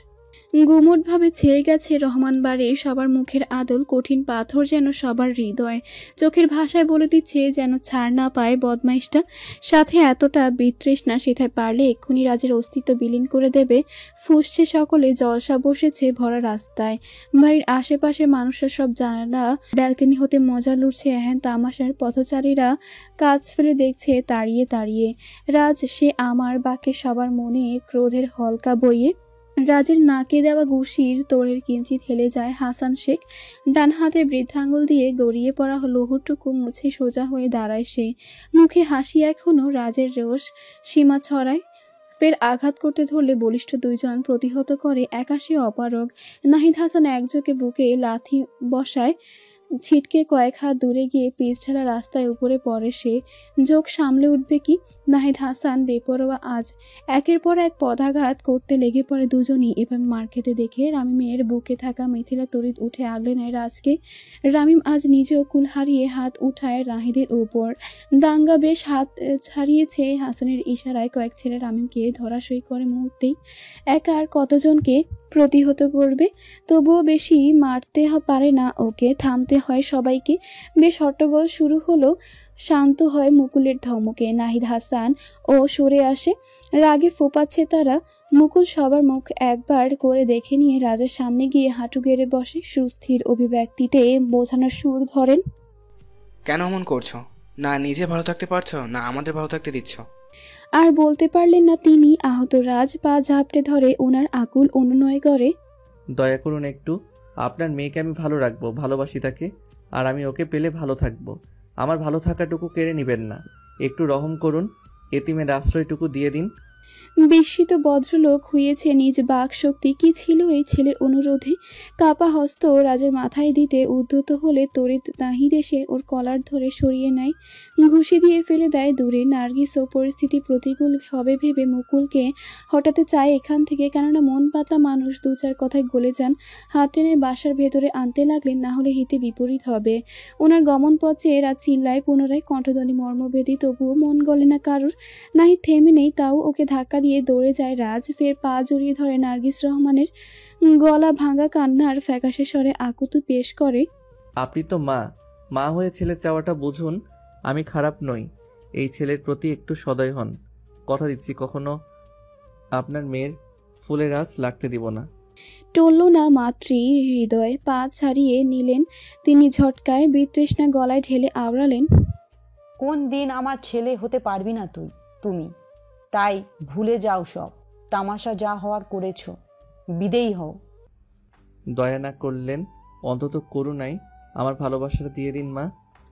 গুমোটভাবে ছেয়ে গেছে রহমান বাড়ির সবার মুখের আদল। কঠিন পাথর যেন সবার হৃদয়। চোখের ভাষায় বলে দিচ্ছে যেন ছাড় না পায় বদমাইশটা। সাথে এতটা বিতৃষ্ণা, সেথায় পারলে এক্ষুনি রাজের অস্তিত্ব বিলীন করে দেবে। ফুসছে সকলে। জলসা বসেছে ভরা রাস্তায়। বাড়ির আশেপাশের মানুষরা সব জানালা ব্যালকনি হতে মজা লুটছে এহেন তামাশার। পথচারীরা কাজ ফেলে দেখছে তাড়িয়ে তাড়িয়ে। রাজ সে আমার, বাকি সবার মনে ক্রোধের হলকা বইয়ে। রাজের নাকে দেওয়া ঘুষির তোড়ের কিঞ্চিত হেলে যায় হাসান শেখ। ডান হাতের বৃদ্ধাঙ্গুল দিয়ে গড়িয়ে পড়া লৌহটুকু মুছে সোজা হয়ে দাঁড়ায় সে। মুখে হাসি এখনো। রাজের রোষ সীমা ছড়ায়। ফের আঘাত করতে ধরলে বলিষ্ঠ দুইজন প্রতিহত করে। একাশে অপারগ। নাহিদ হাসান একযোগে বুকে লাথি বসায়। ছিটকে কয়েক হাত দূরে গিয়ে পিচ ঢালা রাস্তায় উপরে পড়ে সে। যোগ সামলে উঠবে কি? নাহিদ হাসান বেপরোয়া আজ। একের পর এক পদাঘাত করতে লেগে পড়ে দুজনই। এভাবে মার খেতে দেখে রামিমের বুকে থাকা মিথিলা তড়িৎ উঠে আগলে নেয় রাজকে। রামিম আজ নিজেও কুল হারিয়ে হাত উঠায় নাহিদের উপর। দাঙ্গা বেশ হাত ছাড়িয়েছে। হাসানের ইশারায় কয়েক ছেলে রামিমকে ধরাশয়ী করে মুহূর্তেই। একা আর কতজনকে প্রতিহত করবে? তবুও বেশি মারতে পারে না ওকে, থামতে হয় সবাইকে। বেশ হট্টগোল শুরু হলো, শান্ত হয় মুকুলের ধমকে। নাহিদ হাসান ও সরে আসে, রাগে ফোপাচ্ছে তারা। মুকুল সবার মুখ একবার করে দেখে নিয়ে রাজের সামনে গিয়ে হাঁটু গেড়ে বসে। সুস্থির অভিব্যক্তিতে বোঝানোর সুর ধরেন। কেন এমন করছো? না নিজে ভালো থাকতে পারছো, না আমাদের ভালো থাকতে দিচ্ছ? আর বলতে পারলেন না তিনি। আহত রাজ পা ঝাপটে ধরে ওনার আকুল অনুনয় করে। দয়া করুন একটু, আপনার মেয়েকে আমি ভালো রাখবো, ভালোবাসি তাকে, আর আমি ওকে পেলে ভালো থাকবো। আমার ভালো থাকাটুকু কেড়ে নেবেন না, একটু রহম করুন, এতিমের আশ্রয়টুকু দিয়ে দিন। বিস্মিত ভদ্রলোক হইয়েছে নিজ বাক শক্তি কি ছিল এই ছেলের অনুরোধে। কাপা হস্ত রাজের মাথায় দিতে উদ্যত হলে তড়িৎ নাহিদ এসে ওর কলার ধরে সরিয়ে নেয়, ঘুষি দিয়ে ফেলে দেয় দূরে। নার্গিসও পরিস্থিতি প্রতিকূল হবে ভেবে মুকুলকে হঠাতে চায় এখান থেকে, কেননা মন পাতলা মানুষ দু চার কথায় গলে যান। হাত টেনে বাসার ভেতরে আনতে লাগলেন, না হলে হিতে বিপরীত হবে। ওনার গমন পথে রাত চিল্লায় পুনরায়, কণ্ঠধ্বনি মর্মভেদী, তবুও মন গলে না কারোর। নাহিদ থেমে নেই, তাও ওকে ধাক্কা দিয়ে দৌড়ে যায় রাজ। ফের পা জড়িয়ে ধরে নার্গিস রহমানের, গলা ভাঙা কান্নার ফ্যাকাশে স্বরে আকুতি পেশ করে। আপনি তো মা হয়ে ছেলের চাওয়াটা বুঝুন। আমি খারাপ নই, এই ছেলের প্রতি একটু সদয় হন। কথা দিচ্ছি কখনো আপনার মেয়ের ফুলের আঁচ লাগতে দিব না। টলল না মাতৃ হৃদয়। পা ছাড়িয়ে নিলেন তিনি ঝটকায়, বিতৃষ্ণা গলায় ঢেলে আওড়ালেন। কোন দিন আমার ছেলে হতে পারবি না তুমি। তাই ভুলে যাও সব তামাশা, যা হওয়ার করেছো, বিদেয়ী হও। দয়া না করলেন অন্তত করুণাই আমার ভালোবাসাটা দিয়ে দিন মা।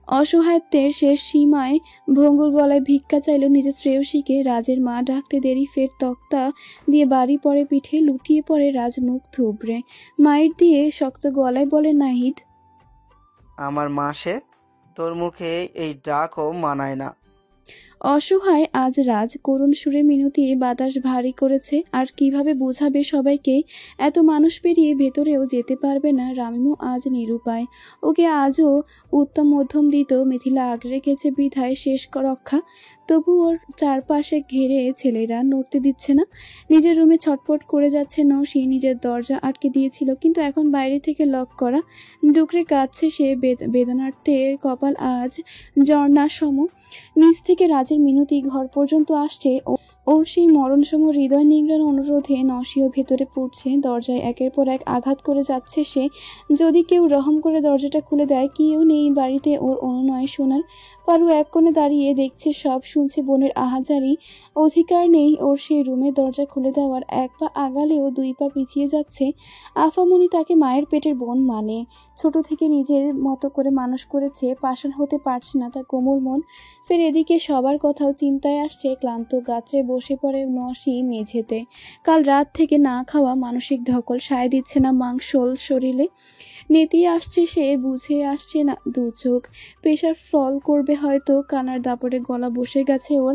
অসহায়ত্বের শেষ সীমায় ভঙ্গুর গলায় ভিক্ষা চাইল নিজের শ্রেয়সীকে। রাজের মা ডাকতে দেরি, ফের তক্তা দিয়ে বাড়ি পড়ে পিঠে, লুটিয়ে পড়ে রাজ মুখ থুবড়ে। মায়ের দিয়ে শক্ত গলায় বলে নাহিদ, আমার মা সে, তোর মুখে এই ডাকও মানায় না। অসহায় আজ রাজ। করুণ সুরে মিনতি বাতাস ভারী করেছে। আর কিভাবে বোঝাবে সবাইকে? এত মানুষ পেরিয়ে ভেতরেও যেতে পারবে না। রামিমও আজ নিরুপায়। ওকে আজও উত্তম মধ্যম দিত, মিথিলা আগলে রেখেছে বিধায় শেষ রক্ষা। তবু ওর চারপাশে ঘেরে ছেলেরা নড়তে দিচ্ছে না। নিজের রুমে ছটফট করে যাচ্ছে নৌশি। নিজের দরজা আটকে দিয়েছিল, কিন্তু এখন বাইরে থেকে লক করা। ডুকরে কাঁদছে সে, বেদনার্থে কপাল আজ ঝর্ণার সম। নিচ থেকে রাজের মিনতি ঘর পর্যন্ত আসছে। ওর সেই মরণসম হৃদয় নিংড়ানো অনুরোধে নসিও ভেতরে পড়ছে। দরজায় একের পর এক আঘাত করে যাচ্ছে সে। যদি কেউ রহম করে দরজাটা খুলে দেয়। কেউ নেই বাড়িতে ওর অনুনয় শোনার। পারু এক কোণে দাঁড়িয়ে দেখছে সব, শুনছে বোনের আহাজারি। অধিকার নেই ওর সেই রুমে দরজা খুলে দেওয়ার। এক পা আগালেও দুই পা পিছিয়ে যাচ্ছে। আফামনি তাকে মায়ের পেটের বোন মানে। ছোট থেকে নিজের মতো করে মানুষ করেছে, পাষাণ হতে পারছে না তার কোমল মন। ফের এদিকে সবার কথাও চিন্তায় আসছে। ক্লান্ত গাত্রে বসে পড়ে নসি মেঝেতে। কাল রাত থেকে না খাওয়া, মানসিক ধকল সায় দিচ্ছে না মাংসল শরীরে। নেতিয়ে আসছে সে, বুঝে আসছে না দু চোখ। প্রেশার ফল করবে হয়তো। কানার দাপটে গলা বসে গেছে ওর,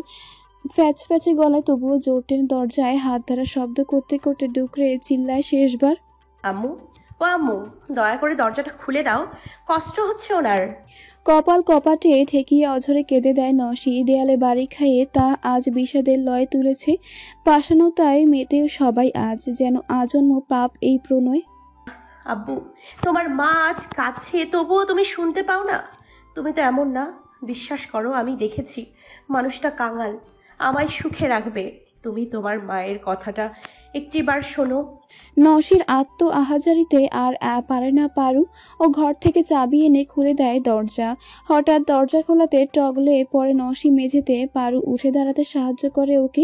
ফ্যাচ ফ্যাচে গলায়। তবুও জোর টেনে দরজায় হাত ধরা শব্দ করতে করতে ডুকরে চিল্লায় শেষবার, আম্মু, ও আম্মু, দয়া করে দরজাটা খুলে দাও, কষ্ট হচ্ছে ওনার। কপাল কপাটে ঠেকিয়ে অঝরে কেঁদে দেয় নসি। দেয়ালে বাড়ি খাইয়ে তা আজ বিষাদের লয় তুলেছে। পাষাণতায় মেতে সবাই আজ, যেন আজন্ম পাপ এই প্রণয়। আব্বু, তোমার মা আজ কাছে, তবুও তুমি শুনতে পাও না? তুমি তো এমন না। বিশ্বাস করো, আমি দেখেছি মানুষটা কাঙাল, আমায় সুখে রাখবে। তুমি তোমার মায়ের কথাটা একটিবার শোনো। নসির আত্ম আহাজারিতে আর পারে না পারু। ও ঘর থেকে চাবি এনে খুলে দেয় দরজা। হঠাৎ দরজা খোলাতে টগলে পরে নসি মেঝেতে। পারু উঠে দাঁড়াতে সাহায্য করে ওকে।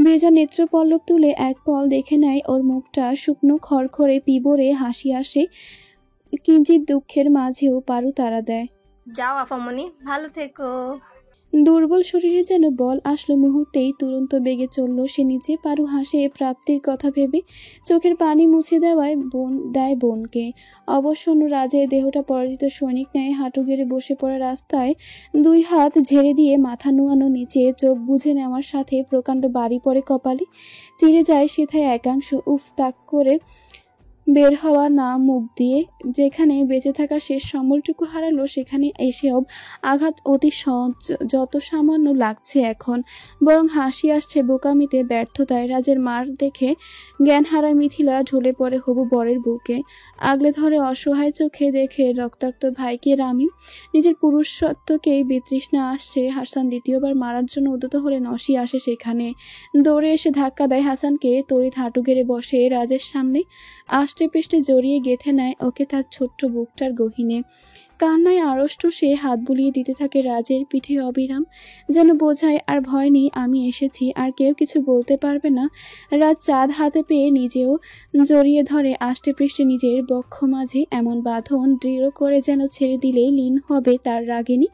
ভেজা নেত্রপল্লব তুলে এক পল দেখে নেয় ওর মুখটা। শুকনো খড়খড়ে পিবরে হাসি আসে। কিঞ্চিত দুঃখের মাঝেও পারু তাড়া দেয়, যাও আফামনি, ভালো থেকো। দুর্বল শরীরে যেন বল আসলো মুহূর্তেই। তুরন্ত বেগে চলল সে নিচে। পারু হাসে প্রাপ্তির কথা ভেবে, চোখের পানি মুছে দেওয়ায় দেয় বোনকে। অবসন্ন রাজের দেহটা পরাজিত সৈনিক ন্যায় হাঁটু গেড়ে বসে পড়া রাস্তায়। দুই হাত ঝেড়ে দিয়ে মাথা নুয়ানো নিচে, চোখ বুঝে নেওয়ার সাথে প্রকাণ্ড বাড়ি পড়ে কপালে। চিড়ে যায় সেথায় একাংশ। উফ তাক করে বের হওয়া না মুখ দিয়ে, যেখানে বেঁচে থাকা শেষ সম্বলটুকু হারালো সেখানে এসেও আঘাত অতি সহজ, যত সামান্য লাগছে এখন, বরং হাসি আসছে বোকামিতে, ব্যর্থতায়। রাজের মার দেখে জ্ঞান হারায় মিথিলা, ঢলে পড়ে হবু বরের বুকে, আগলে ধরে অসহায় চোখে দেখে রক্তাক্ত ভাইকে রামি। নিজের পুরুষত্বকেই বিতৃষ্ণা আসছে। হাসান দ্বিতীয়বার মারার জন্য উদ্যত হলে নসি আসে সেখানে, দৌড়ে এসে ধাক্কা দেয় হাসানকে, তড়িৎ হাঁটু গেড়ে বসে রাজের সামনে, আষ্টে পৃষ্ঠে জড়িয়ে গেঁথে নেয় ওকে তার ছোট্ট বুকটার গহীনে। কান্নায় আড়ষ্ট সে হাত বুলিয়ে দিতে থাকে রাজের পিঠে অবিরাম, যেন বোঝায় আর ভয় নেই, আমি এসেছি, আর কেউ কিছু বলতে পারবে না। রাজ চাঁদ হাতে পেয়ে নিজেও জড়িয়ে ধরে আষ্টে পৃষ্ঠে নিজের বক্ষ মাঝে, এমন বাঁধন দৃঢ় করে যেন ছেড়ে দিলেই লীন হবে তার রাগিনী,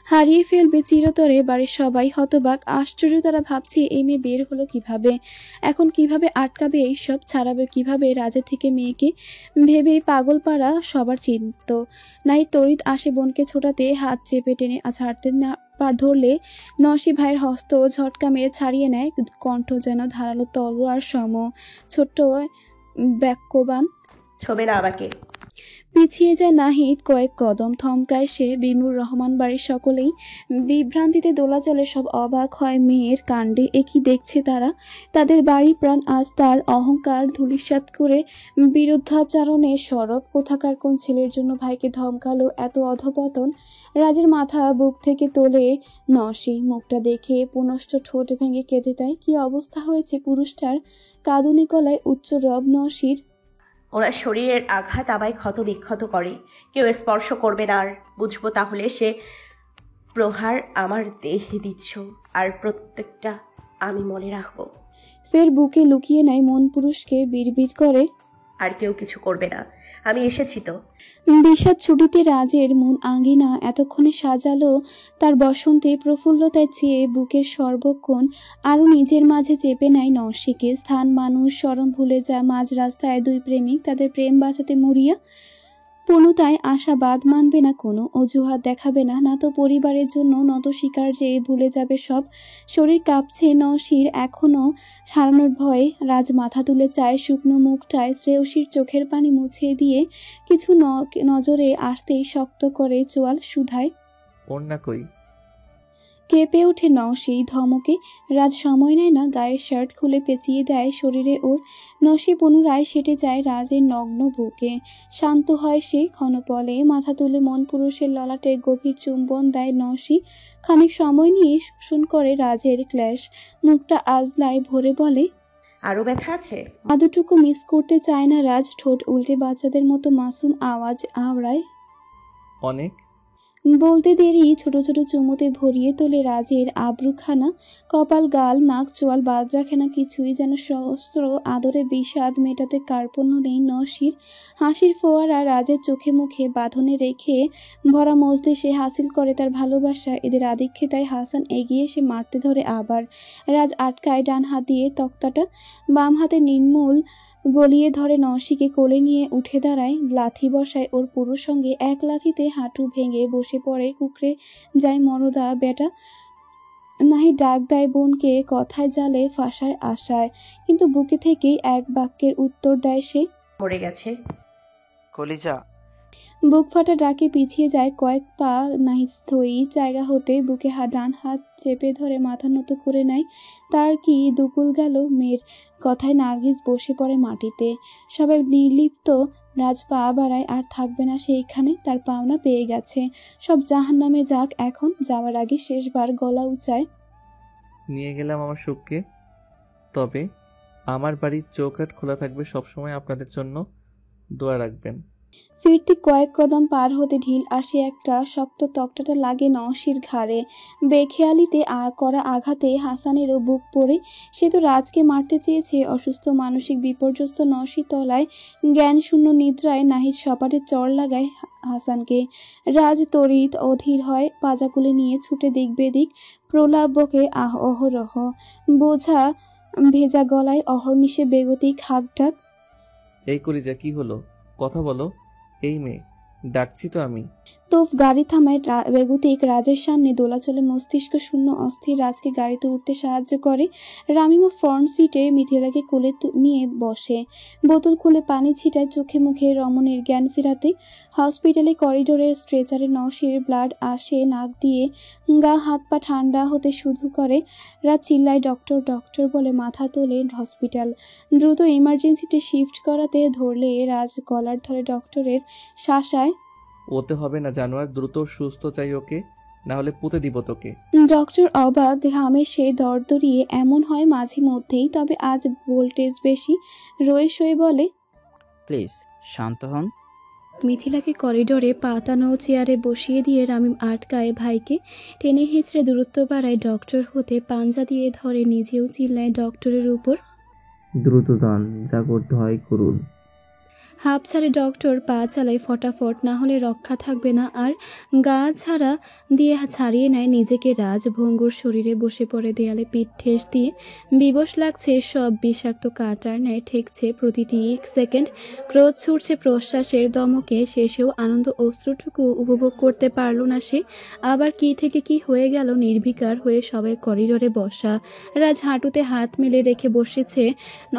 হারিয়ে ফেলবে চিরতরে। বাড়ির সবাই হতবাক, আশ্চর্য, তারা ভাবছে এই মেয়ে বের হলো কিভাবে, এখন কিভাবে আটকাবে, এইসব ছাড়াবে কিভাবে রাজের থেকে মেয়েকে, ভেবেই পাগল পাড়া সবার চিন্ত। নাই তড়িৎ আসে বোনকে ছোটাতে, হাত চেপে টেনে ছাড়তে না ধরলে নসি ভাইয়ের হস্ত ঝটকা মেরে ছাড়িয়ে নেয়, কণ্ঠ যেন ধারালো তলোয়ার সম, ছোট্ট বাক্যবান। ছবে না আমাকে। পিছিয়ে যায় নাহিদ কয়েক কদম, থমকায় সে। বিমুর রহমান বাড়ির সকলেই বিভ্রান্তিতে দোলাচলে, সব অবাক হয় মেয়ের কাণ্ডে। একই দেখছে তারা, তাদের বাড়ির প্রাণ আজ তার অহংকার ধূলিসাৎ করে বিরুদ্ধাচারণে সরব। কোথাকার কোন ছেলের জন্য ভাইকে ধমকালো এত অধপতন। রাজের মাথা বুক থেকে তোলে নসি, মুখটা দেখে পুনশ্চ ঠোঁট ভেঙে কেঁদে দেয়। কি অবস্থা হয়েছে পুরুষটার, কাঁদুনি গলায় উচ্চ রব নসির। ওনার শরীরের আঘাত আমায় ক্ষত বিক্ষত করে, কেউ স্পর্শ করবে না, আর বুঝবো তাহলে সে প্রহার আমার দেহে দিচ্ছ, আর প্রত্যেকটা আমি মনে রাখবো। ফের বুকে লুকিয়ে নেয় মন পুরুষকে, বিড়বিড় করে, আর কেউ কিছু করবে না, আমি এসেছি তো। বিষাদ ছুটিতে রাজের মন আঙ্গিনা এতক্ষণে সাজালো তার বসন্তে প্রফুল্লতায় চেয়ে, বুকের সর্বক্ষণ আরও নিজের মাঝে চেপে নেয় নসিকে। স্থান মানুষ শরম ভুলে যা মাঝ রাস্তায় দুই প্রেমিক, তাদের প্রেম বাঁচাতে মরিয়া। পূর্ণতায় আশাবাদ মানবে না, কোনো অজুহাত দেখাবে না, না তো পরিবারের জন্য নত শিকার যে ভুলে যাবে সব। শরীর কাঁপছে নসির এখনও হারানোর ভয়ে। রাজ মাথা তুলে চায় শুকনো মুখটায় শ্রেয়সীর চোখের পানি মুছে দিয়ে, কিছু নজরে আসতেই শক্ত করে চোয়াল শুধায়, ওর না কই? কেঁপে ওঠে নসি ধমকে। রাজ সময় নেয় না, গায়ের শার্ট খুলে পেঁচিয়ে দেয় শরীরে ওর। নসি পুনরায় সেটে যায় রাজের নগ্ন বুকে। শান্ত হয় সে ক্ষণপলে, মাথা তুলে মন পুরুষের ললাটে গভীর চুম্বন দেয় নসি। খানিক সময় নিয়ে শোষণ করে রাজের ক্লেশ, মুখটা আজলায় ভরে বলে, আরো ব্যথা আছে? আদুটুকু মিস করতে চায় না রাজ, ঠোঁট উল্টে বাচ্চাদের মতো মাসুম আওয়াজ আওড়ায়। অনেক। বলতে দেরি ছোট ছোট চুমুতে ভরিয়ে তোলে রাজের আব্রুখানা, কপাল, গাল, নাক, চোয়াল বাদ রাখে না কিছুই, যেন সহস্র আদরে বিষাদ মেটাতে কার্পণ্য নেই নসির। হাসির ফোয়ারা রাজের চোখে মুখে বাঁধনে রেখে ভরা মজলে সে হাসিল করে তার ভালোবাসা। এদের আদিক্ষেতায় হাসান এগিয়ে এসে মারতে ধরে আবার। রাজ আটকায় ডান হাত দিয়ে তক্তাটা, বাম হাতে নির্মূল গলিয়ে ধরে নসিকে কোলে নিয়ে উঠে দাঁড়ায়, লাথি বসায় ওর পুরুষ সঙ্গে। এক লাথিতে হাঁটু ভেঙে বসে পড়ে, কুকড়ে যায় মরদা বেটা। নাহি ডাক দেয় বোনকে, কথায় জালে ফাঁসায় আশায়, কিন্তু বুকে থেকেই এক বাক্যের উত্তর দেয় সে, মরে গেছে। কলিজা। বুক ফাটা ডাকে পিছিয়ে যায় কয়েক পা, নাহি স্থয়ী জায়গা হতে বুকে ডান হাত চেপে ধরে মাথা নত করে নেয়। তার কি দুকুল গেল মেয়ের কথায়। নার্গিস বসে পড়ে মাটিতে, সবাই নির্লিপ্ত। রাজ পা বাড়ায়, আর থাকবে না সেইখানে, তার পাওনা পেয়ে গেছে, সব জাহান্নামে যাক এখন। যাওয়ার আগে শেষবার গলা উঁচায়, নিয়ে গেলাম আমার সুখকে, তবে আমার বাড়ির চৌকাঠ খোলা থাকবে সবসময়, আপনাদের জন্য দোয়া রাখবেন। ফিরতি কয়েক কদম পার হতে ঢিল আসে একটা, শক্ত তক্তাটা লাগে নসির ঘাড়ে। বেখেয়ালিতে আর করা আঘাতে হাসানেরও বুক পড়ে। সে তো রাজকে মারতে চেয়েছে। অসুস্থ মানসিক বিপর্যস্ত নসি তলায় জ্ঞান শূন্য নিদ্রায় নাহিদ সপাটে চড় লাগায় হাসানকে। রাজ তড়িৎ অধীর হয়, পাজাকুলে নিয়ে ছুটে দিক বেদিক, প্রলাপ বকে অহরহ। বোঝা ভেজা গলায় অহর্নিশে বেগতিক হাঁকডাক। এই কলিজা, কি হলো? কথা বলো। এই মেয়ে, ডাকছি তো আমি। তোফ গাড়ি থামায় বেগতিক রাজের সামনে দোলাচলে মস্তিষ্ক শূন্য অস্থির রাজকে গাড়িতে উঠতে সাহায্য করে। রামিমা ফ্রন্ট সিটে মিথিলাকে কোলে নিয়ে বসে, বোতল খুলে পানি ছিটায় চোখে মুখে রমণীর জ্ঞান ফেরাতে। হসপিটালে করিডোরের স্ট্রেচারে নওশীর ব্লাড আসে নাক দিয়ে, গা হাত পা ঠান্ডা হতে শুরু করে। রাত চিল্লায় ডক্টর ডক্টর বলে মাথা তোলে হসপিটাল। দ্রুত ইমার্জেন্সিতে শিফট করাতে ধরলে রাজ গলার ধরে ডক্টরের শাসায়, ওতে হবে না জানোয়ার, দ্রুত সুস্থ চাই ওকে, না হলে পুঁতে দিব তোকে। ডক্টর অবাক, ঘামে সে দরদরিয়ে। এমন হয় মাঝে মধ্যেই, তবে আজ ভোল্টেজ বেশি। রয়ে সয়ে বলে, প্লিজ শান্ত হন। মিথিলাকে করিডোরে পাতানো চেয়ারে বসিয়ে দিয়ে রামিম আটকায় ভাইকে, টেনে হেঁচড়ে দূরত্ব বাড়ায়। ডক্টর হতে পাঞ্জা দিয়ে ধরে, নিজেও চিল্লায় ডক্টরের উপর। দ্রুত যান, যা করতে হয় করুন। হাঁপ ছাড়ে ডক্টর, পা চালায় ফটাফট, না হলে রক্ষা থাকবে না আর। গা ছাড়া দিয়ে ছাড়িয়ে নেয় নিজেকে। রাজ ভঙ্গুর শরীরে বসে পড়ে, দেয়ালে পিঠ ঠেস দিয়ে। বিবশ লাগছে সব, বিষাক্ত কাঁটার ন্যায় ঠেকছে প্রতিটি সেকেন্ড। ক্রোধ ছুটছে প্রশ্বাসের দমকে, শেষেও আনন্দ অশ্রুটুকু উপভোগ করতে পারল না সে। আবার কি থেকে কি হয়ে গেল, নির্বিকার হয়ে সবাই করিডোরে বসা। রাজ হাঁটুতে হাত মেলে রেখে বসেছে।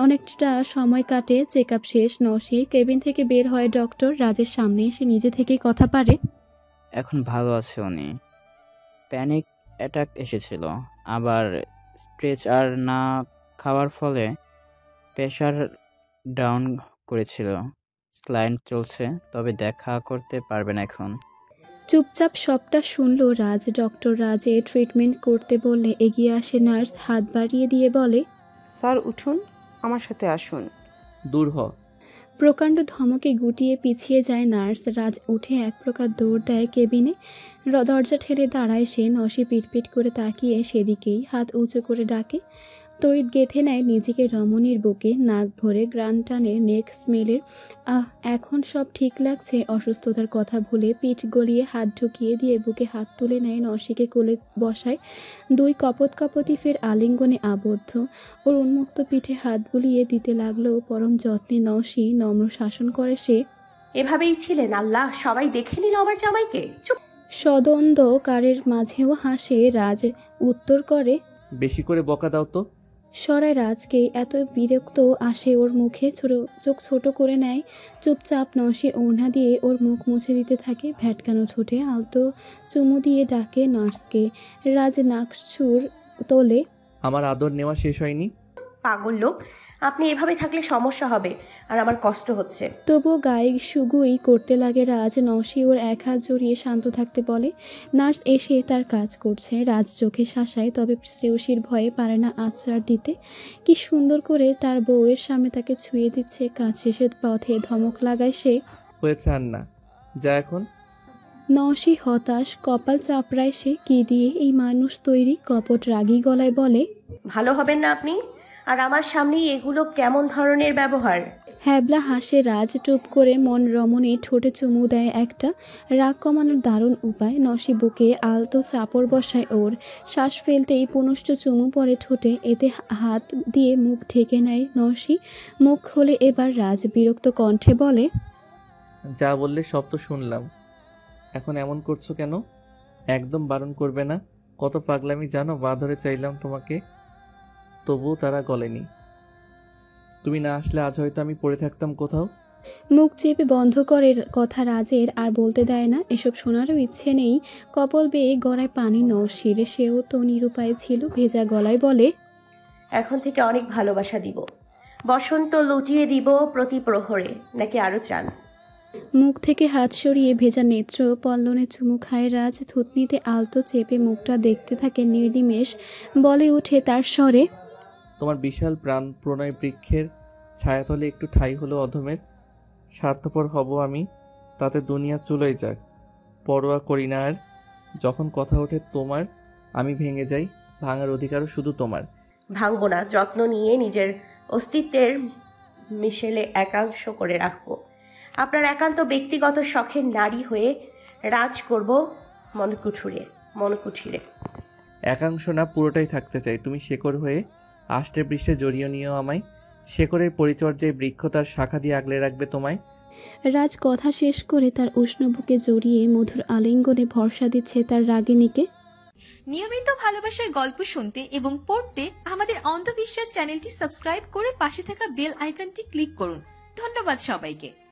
অনেকটা সময় কাটে, চেক আপ শেষ। নওশীর কেবিন থেকে বের হয় ডক্টর। রাজের সামনে এসে নিজে থেকেই কথা পারে। এখন ভালো আছে উনি। প্যানিক অ্যাটাক এসেছিল, আবার স্ট্রেচার না খাওয়ার ফলে প্রেশার ডাউন করেছিল। স্লাইন চলছে, তবে দেখা করতে পারবেন এখন। চুপচাপ সবটা শুনল রাজ। ডক্টর রাজে ট্রিটমেন্ট করতে বললে এগিয়ে আসে নার্স, হাত বাড়িয়ে দিয়ে বলে, স্যার উঠুন, আমার সাথে আসুন। দূর হ। প্রকাণ্ড ধমকে গুটিয়ে পিছিয়ে যায় নার্স। রাজ উঠে এক প্রকার দৌড় দেয় কেবিনে। দরজা ঠেলে দাঁড়ায় সে। নওশী পিটপিট করে তাকিয়ে সেদিকেই, হাত উঁচু করে ডাকে। তড়িৎ গেঁথে নেয় নিজেকে রমণীর বুকে, নাক ভরে গ্রান টানে নেক স্মেলের। এখন সব ঠিক লাগছে। অসুস্থতার কথা ভুলে পিঠ গলিয়ে হাত ঢুকিয়ে দিয়ে বুকে হাত তুলে নেয়, নওশীকে কোলে বসায়। দুই কপত কপতি ফের আলিঙ্গনে আবদ্ধ। ওর উন্মুক্ত পিঠে হাত বুলিয়ে দিতে লাগলো পরম যত্নে। নওশী নম্র শাসন করে সে। এভাবেই ছিলেন আল্লাহ, সবাই দেখে নিল আমার জামাইকে। চুপ। সদন্দকারের মাঝেও হাসে রাজ, উত্তর করে, বেশি করে বকা দাও তো। সরায় রাজকে। এত বিরক্ত আসে ওর মুখে। চোখ ছোট করে নেয়। চুপচাপ নওশী ওড়না দিয়ে ওর মুখ মুছে দিতে থাকে। ভ্যাটকানো ঠোঁটে আলতো চুমু দিয়ে ডাকে নার্সকে। রাজ নাক সুর তোলে, আমার আদর নেওয়া শেষ হয়নি। পাগল লোক, আপনি এভাবে থাকলে সমস্যা হবে, আর আমার কষ্ট হচ্ছে। তবুও গায়ে সুগুই করতে লাগে রাজ। নওশী ওর এক হাত জড়িয়ে শান্ত থাকতে বলে। নার্স এসে তার কাজ করছে। রাজ চোখে শাসায়, তবে শ্রেয়সীর ভয়ে পারে না আশ্রয় দিতে। কি সুন্দর করে তার বউয়ের সামনে তাকে ছুঁয়ে দিচ্ছে। কাজ শেষের পথে ধমক লাগায় সে। হয়েছে আর না, যা এখন। নওশী হতাশ, কপাল চাপড়ায় সে। কি দিয়ে এই মানুষ তৈরি? কপট রাগী গলায় বলে, ভালো হবেন না আপনি? আর আমার সামনেই এগুলো কেমন ধরনের ব্যবহার? হ্যাবলা হাসে রাজ। চুপ করে মন রমণী ঠোঁটে চুমু দেয় একটা। রাগ কমানোর দারুণ উপায়। নওশী বুকে আলতো চাপড় বসায় ওর। শ্বাস ফেলতেই পুনশ্চ চুমু পড়ে ঠোঁটে। এতে হাত দিয়ে মুখ ঢেকে নেয় নওশী। মুখ খোলে এবার রাজ। বিরক্ত কণ্ঠে বলে, যা বললে সব তো শুনলাম, এখন এমন করছো কেন? একদম বারণ করবে না। কত পাগলামি জানো, পা ধরে চাইলাম তোমাকে, তবুও তারা গলেনি। তুমি না আসলে আজ হয়তো আমি পড়ে থাকতাম কোথাও। মুখ চেপে বন্ধ করে কথা রাজের, আর বলতে দেয় না। এসব শোনারও ইচ্ছে নেই। কপাল বেয়ে গড়ায় পানি নওশীর। সেও তো নিরুপায় ছিল। ভেজা গলায় বলে, এখন থেকে অনেক ভালোবাসা দিব, বসন্ত লুটিয়ে দিব প্রতি প্রহরে, নাকি আরো চান? মুখ থেকে হাত সরিয়ে ভেজা নেত্র পল্লনে চুমু খায় রাজ। থুতনিতে আলতো চেপে মুখটা দেখতে থাকে নির্নিমেষ। বলে উঠে তার স্বরে, তোমার বিশাল প্রাণ প্রণয় বৃক্ষের ছায়াতলে একটু ঠাঁই হলো অধমের। স্বার্থপর হব আমি, তাতে দুনিয়া চুলোয় যাক, পরোয়া করি না আর। যখন কথা ওঠে তোমার, আমি ভেঙে যাই। ভাঙার অধিকারও শুধু তোমার। ভাঙবো না, যত্ন নিয়ে নিজের অস্তিত্বের মিশেলে একাংশ করে রাখবো। আপনার একান্ত ব্যক্তিগত শখের নারী হয়ে রাজ করব মনকুঠিরে। একাংশ না, পুরোটাই থাকতে চাই। তুমি শেকড় হয়ে আষ্টে পৃষ্ঠে জড়িয়ে নিও আমায়। শেকড়ের পরিচর্যায় বৃক্ষ তার শাখা দিয়ে আগলে রাখবে তোমায়। রাজ কথা শেষ করে তার উষ্ণ বুকে জড়িয়ে মধুর আলিঙ্গনে ভরসা দিচ্ছে তার রাগিনীকে। নিয়মিত ভালোবাসার গল্প শুনতে এবং পড়তে আমাদের অন্ধবিশ্বাস চ্যানেলটি সাবস্ক্রাইব করে পাশে থাকা বেল আইকনটি ক্লিক করুন। ধন্যবাদ সবাইকে।